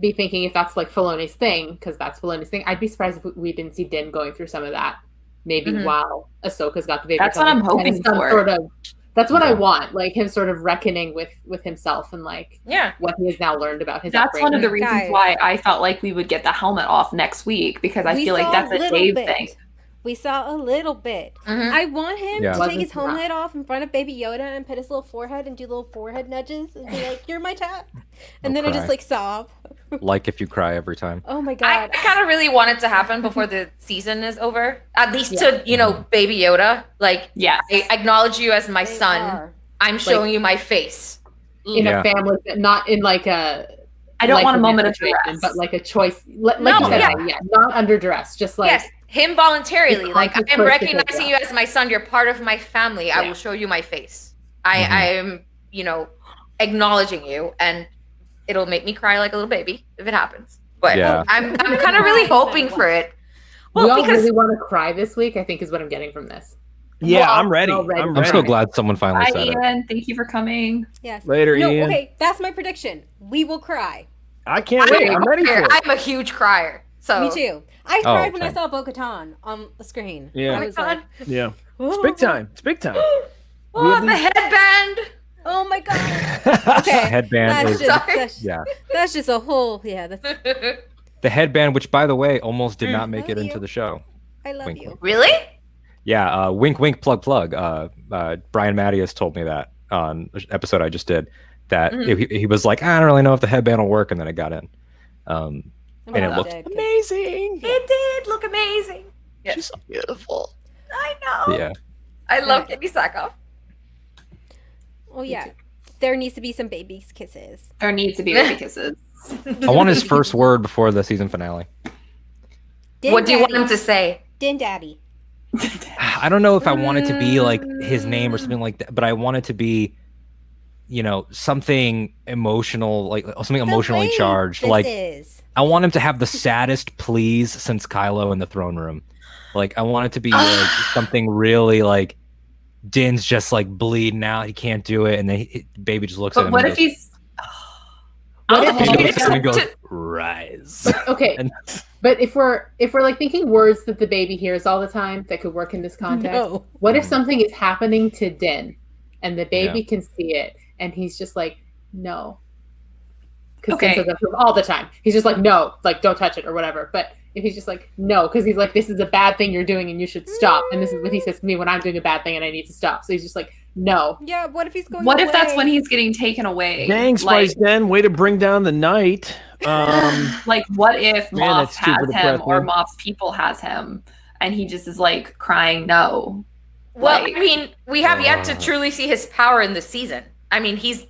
be thinking if that's like Filoni's thing, because that's Filoni's thing, I'd be surprised if we didn't see Din going through some of that. Maybe while Ahsoka's got the baby. That's what I'm hoping for. That's what I want, like him sort of reckoning with himself and like what he has now learned about his That's one of the reasons why I felt like we would get the helmet off next week, because I feel like that's a Dave thing. We saw a little bit. I want him to take his helmet off in front of Baby Yoda and put his little forehead and do little forehead nudges and be like, "You're my tap," and then I just like sob. Like if you cry every time. Oh my god! I kind of really want it to happen before the season is over. At least to Baby Yoda, like I acknowledge you as my son. I'm showing you my face in a family, not in like a. I don't want a moment of duress, but like a choice. Like you said, not under duress, just like him voluntarily. Like I'm recognizing you as my son. You're part of my family. I will show you my face. I am, acknowledging you, and it'll make me cry like a little baby if it happens. But I'm kind of really hoping for it. Well, we all really want to cry this week, I think, is what I'm getting from this. Yeah, I'm ready. I'm so glad someone finally said it. Ian, thank you for coming. Yes. Later, Ian. Okay, that's my prediction. We will cry. I can't wait. I'm ready for it. I'm a huge crier. So me too. I cried when I saw bo-katan on the screen. Yeah. I was like, it's big time. It's big time. Oh, the headband. Oh my god. Okay. Headband that's just a whole that's the headband, which by the way almost did not make it into the show. I love you. Wink. Really? Yeah, wink wink plug plug. Brian Mattias told me that on an episode I just did, that he was like, I don't really know if the headband will work, and then it got in. And it looked amazing. It did look amazing. Yes. She's so beautiful. I know. Yeah. I love Katie Sackhoff. Oh yeah. There needs to be some baby kisses. There needs to be baby kisses. I want his first word before the season finale. What do you want him to say? Din Daddy. I don't know if I want it to be like his name or something like that, but I want it to be, something emotional, like something emotionally charged. Like I want him to have the saddest pleas since Kylo in the throne room. Like I want it to be like something really like Din's just like bleeding out, he can't do it, and then baby just looks at him. What if he's? He goes, rise. Okay, but if we're like thinking words that the baby hears all the time that could work in this context, what if something is happening to Din, and the baby can see it, and he's just like, no, because Din says that all the time. He's just like, no, like don't touch it or whatever. But if he's just like, no, because he's like, this is a bad thing you're doing and you should stop. And this is what he says to me when I'm doing a bad thing and I need to stop. So he's just like, no. Yeah, what if he's going What away? if that's when he's getting taken away? Dang, Spice Den, way to bring down the night. Like, what if Moff has him or depressing. Moff's people has him and he just is like crying no? Well, I mean, we have yet to truly see his power in this season. I mean, he's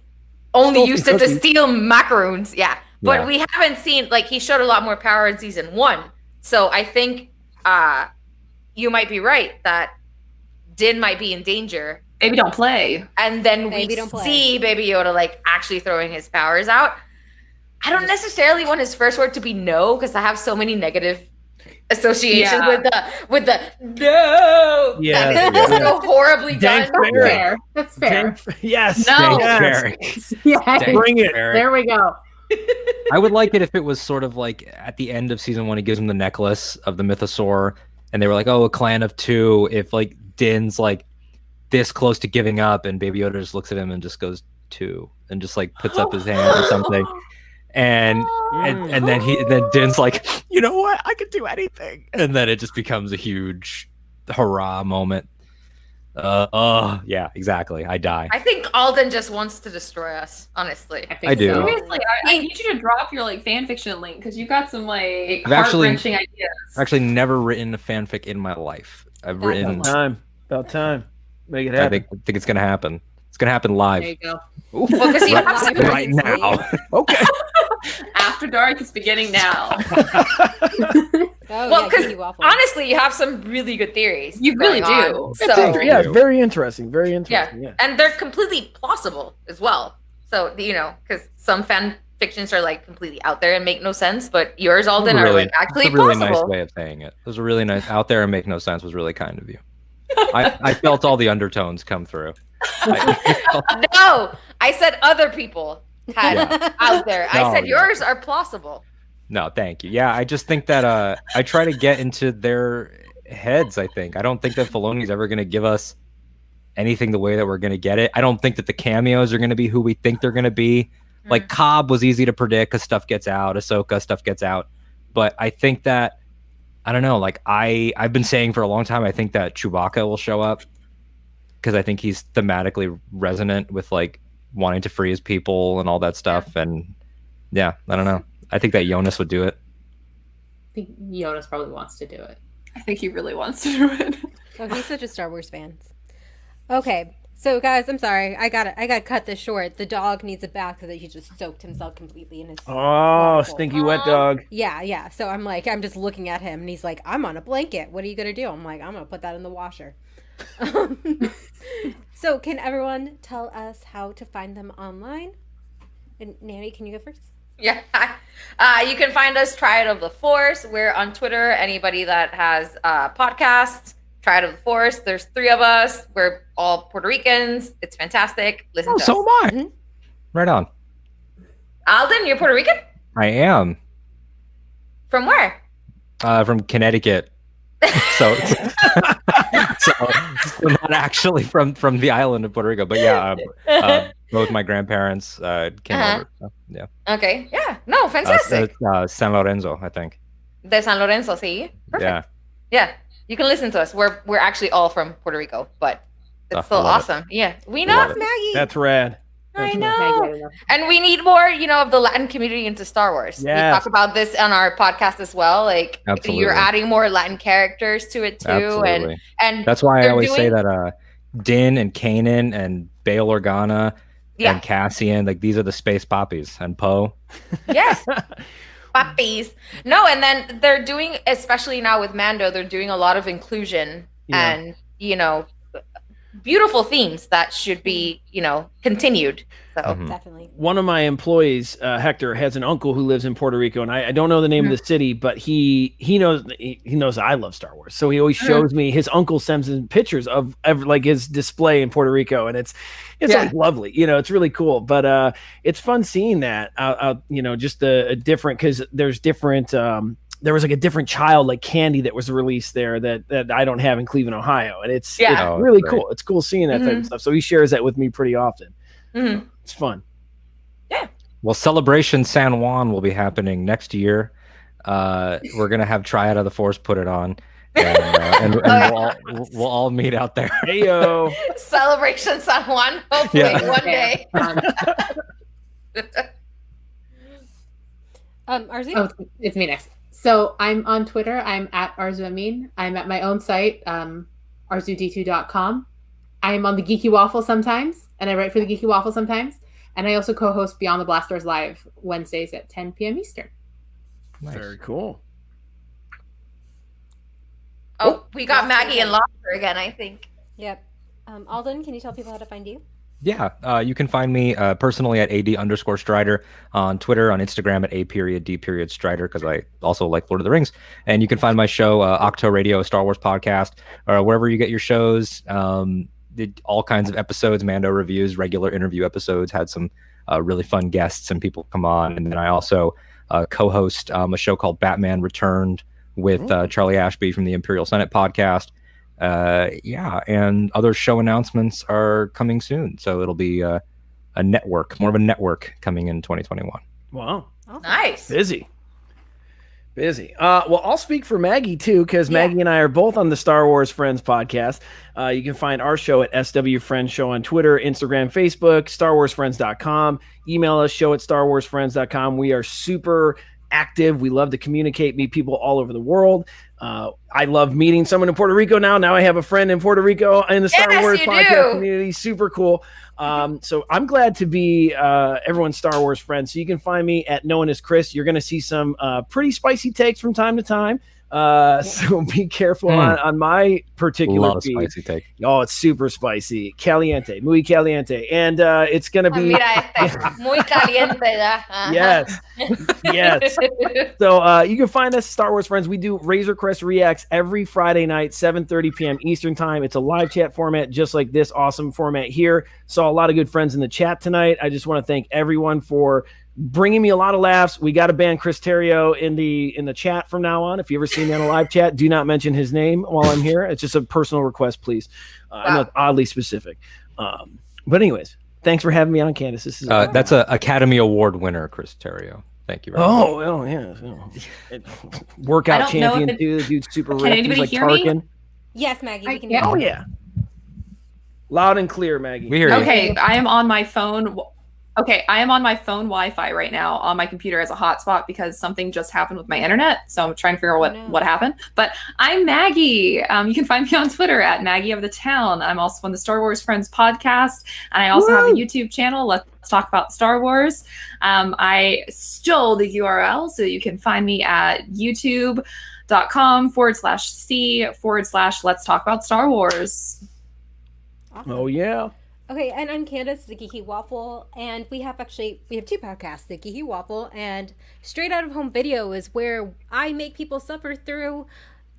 only used it to steal macaroons. But we haven't seen, like, he showed a lot more power in season 1. So I think you might be right that Din might be in danger. Baby don't play. And then we see Baby Yoda, like, actually throwing his powers out. I don't necessarily want his first word to be no, because I have so many negative associations with the no. Yeah. That is so horribly done. That's fair. Yes. No. Yes. Bring it. There we go. I would like it if it was sort of like at the end of season 1, he gives him the necklace of the mythosaur, and they were like, oh, a clan of 2. If like Din's like this close to giving up, and Baby Yoda just looks at him and just goes 2, and just like puts up his hand or something, and then Din's like, you know what, I could do anything, and then it just becomes a huge hurrah moment. Yeah, exactly. I die. I think Alden just wants to destroy us, honestly. I do. So. Seriously, I need you to drop your like fan fiction link, because you got some like I've heart-wrenching ideas. I've actually never written a fanfic in my life. I've written. About time. Make it happen. I think it's gonna happen. It's gonna happen live. There you go. Well, because you have some Right now. Okay. After Dark is beginning now. Well, because honestly, you have some really good theories. You really do. So yeah, very interesting. Very interesting. Yeah. And they're completely plausible as well. So because some fan fictions are like completely out there and make no sense, but yours, Alden, That's a are really- like actually that's a really possible. nice way of saying it. It was a really nice out there and make no sense was really kind of you. I felt all the undertones come through. No, I said other people had out there. I said yours are plausible. No, thank you. Yeah, I just think that I try to get into their heads, I think. I don't think that Filoni's ever going to give us anything the way that we're going to get it. I don't think that the cameos are going to be who we think they're going to be. Like Cobb was easy to predict because stuff gets out. Ahsoka, stuff gets out. But I think that, I don't know, like I've been saying for a long time, I think that Chewbacca will show up because I think he's thematically resonant with like wanting to free his people and all that stuff. And yeah, I don't know. I think that Jonas would do it. I think Jonas probably wants to do it. I think he really wants to do it. Oh, he's such a Star Wars fan. Okay, so guys, I'm sorry. I gotta cut this short. The dog needs a bath because he just soaked himself completely in his water bowl. Stinky wet dog. Yeah. So I'm just looking at him and he's like, I'm on a blanket. What are you gonna do? I'm like, I'm gonna put that in the washer. So can everyone tell us how to find them online? And Nanny, can you go first? Yeah. You can find us Triad of the Force. We're on Twitter. Anybody that has podcasts, Triad of the Force. There's 3 of us. We're all Puerto Ricans. It's fantastic. Listen to us. So am I. Mm-hmm. Right on. Alden, you're Puerto Rican? I am. From where? From Connecticut. so not actually from the island of Puerto Rico, but yeah, both my grandparents came over. So, yeah. Okay. Yeah. No, fantastic. San Lorenzo, I think. De San Lorenzo, see? Perfect. Yeah. Yeah. You can listen to us. We're actually all from Puerto Rico, but it's still awesome. Yeah. We know Maggie. That's rad. I know. And we need more, of the Latin community into Star Wars. Yes. We talk about this on our podcast as well. Like Absolutely. You're adding more Latin characters to it too. Absolutely. And that's why I always say that Din and Kanan and Bail Organa and Cassian, like these are the space poppies, and Poe. Yes. Puppies. No, and then they're doing, especially now with Mando, they're doing a lot of inclusion and, beautiful themes that should be, continued. So Definitely. One of my employees, Hector, has an uncle who lives in Puerto Rico, and I don't know the name of the city, but he knows I love Star Wars, so he always shows me. His uncle sends him pictures of like his display in Puerto Rico, and it's like lovely. It's really cool. But it's fun seeing that out. Just a different, because there's different. There was like a different child, like Candy, that was released there that I don't have in Cleveland, Ohio, and it's really cool. It's cool seeing that type of stuff. So he shares that with me pretty often. It's fun. Yeah. Well, Celebration San Juan will be happening next year. We're gonna have Triad of the Force put it on, and we'll all meet out there. Hey yo! Celebration San Juan. Hopefully one day. Arzu? Oh, it's me next. So I'm on Twitter. I'm at Arzu Amin. I'm at my own site, arzud2.com. I'm on the Geeky Waffle sometimes, and I write for the Geeky Waffle sometimes. And I also co-host Beyond the Blast Doors Live Wednesdays at 10 p.m. Eastern. Nice. Very cool. Oh, we got Maggie and Lobster again, I think. Yep. Alden, can you tell people how to find you? Yeah, you can find me personally at AD_Strider on Twitter, on Instagram at A.D.Strider, because I also like Lord of the Rings. And you can find my show, Octo Radio, a Star Wars podcast, or wherever you get your shows. Did all kinds of episodes, Mando reviews, regular interview episodes, had some really fun guests and people come on. And then I also co-host a show called Batman Returned with Charlie Ashby from the Imperial Senate podcast. And other show announcements are coming soon, so it'll be a network, more of a network coming in 2021. Wow. Awesome. Nice. Busy. Well, I'll speak for Maggie too, because Maggie and I are both on the Star Wars Friends podcast. You can find our show at SW Friends Show on Twitter, Instagram, Facebook, StarWarsFriends.com. Email us, show@StarWarsFriends.com. We are super active. We love to communicate, meet people all over the world. I love meeting someone in Puerto Rico now. Now I have a friend in Puerto Rico in the Star Wars podcast community. Super cool. So I'm glad to be everyone's Star Wars friend. So you can find me at No One Is Chris. You're going to see some pretty spicy takes from time to time. So be careful on my particular A lot of feed. spicy take. Oh, it's super spicy. Caliente, muy caliente. And it's going to be... Mira muy caliente. Yes. Yes. So you can find us, Star Wars Friends. We do Razor Crest Reacts every Friday night, 7:30 p.m. Eastern Time. It's a live chat format, just like this awesome format here. Saw a lot of good friends in the chat tonight. I just want to thank everyone for bringing me a lot of laughs. We got to ban Chris Terrio in the chat from now on. If you ever see me on a live chat, do not mention his name while I'm here. It's just a personal request, please. I know it's oddly specific. But anyways, thanks for having me on, Candace. This is that's an Academy Award winner, Chris Terrio. Thank you very much. Oh, yeah. Workout champion, too. The dude's super ripped. Anybody He's like hear me? Tarkin. Yes, Maggie, we can Yeah. hear Oh, you. yeah. Loud and clear, Maggie. We hear you. Okay, I am on my phone. Okay, I am on my phone Wi-Fi right now on my computer as a hotspot because something just happened with my internet. So I'm trying to figure out what happened. But I'm Maggie. You can find me on Twitter at Maggie of the Town. I'm also on the Star Wars Friends podcast, and I also have a YouTube channel. Let's talk about Star Wars. I stole the URL, so you can find me at youtube.com/c/let's talk about Star Wars. Awesome. Oh, yeah. Okay, and I'm Candace, the Geeky Waffle, and we have two podcasts, the Geeky Waffle and Straight Out of Home Video is where I make people suffer through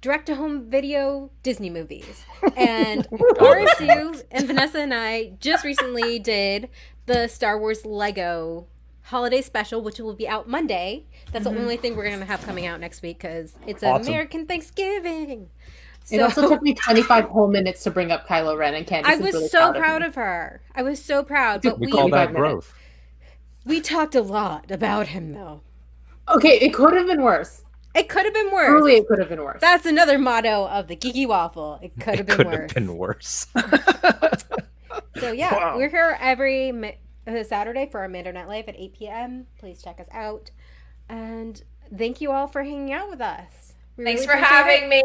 direct-to-home video Disney movies. And RSU and Vanessa and I just recently did the Star Wars Lego holiday special, which will be out Monday. That's the only thing we're going to have coming out next week because it's American Thanksgiving. It also took me 25 whole minutes to bring up Kylo Ren, and Candace I was really so proud proud of her. I was so proud. But We call that 25 growth. we talked a lot about him, though. Okay, it could have been worse. It could have been worse. Truly, it could have been worse. That's another motto of the Geeky Waffle. It could have been worse. Been worse. So yeah, Wow. we're here every Saturday for our Mando Night Live at 8 p.m. Please check us out. And thank you all for hanging out with us. We Thanks really for appreciate having it. me.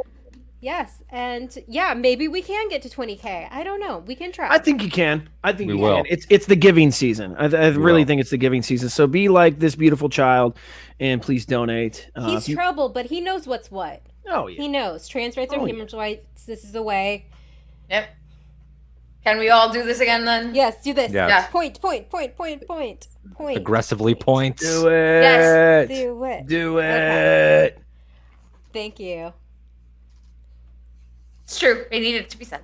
Yes, and yeah, maybe we can get to 20K. I don't know. We can try. I think you can. I think We you will. can. It's the giving season. I really will. think it's the giving season. So be like this beautiful child, and please donate. He's troubled, but he knows what's what. Oh yeah. He knows. Trans rights are human rights. This is the way. Yep. Can we all do this again then? Yes, do this. Yeah. Yeah. Point. Aggressively points. Do it. Yes. Do it. Do it. Okay. Thank you. It's true. It needed to be said.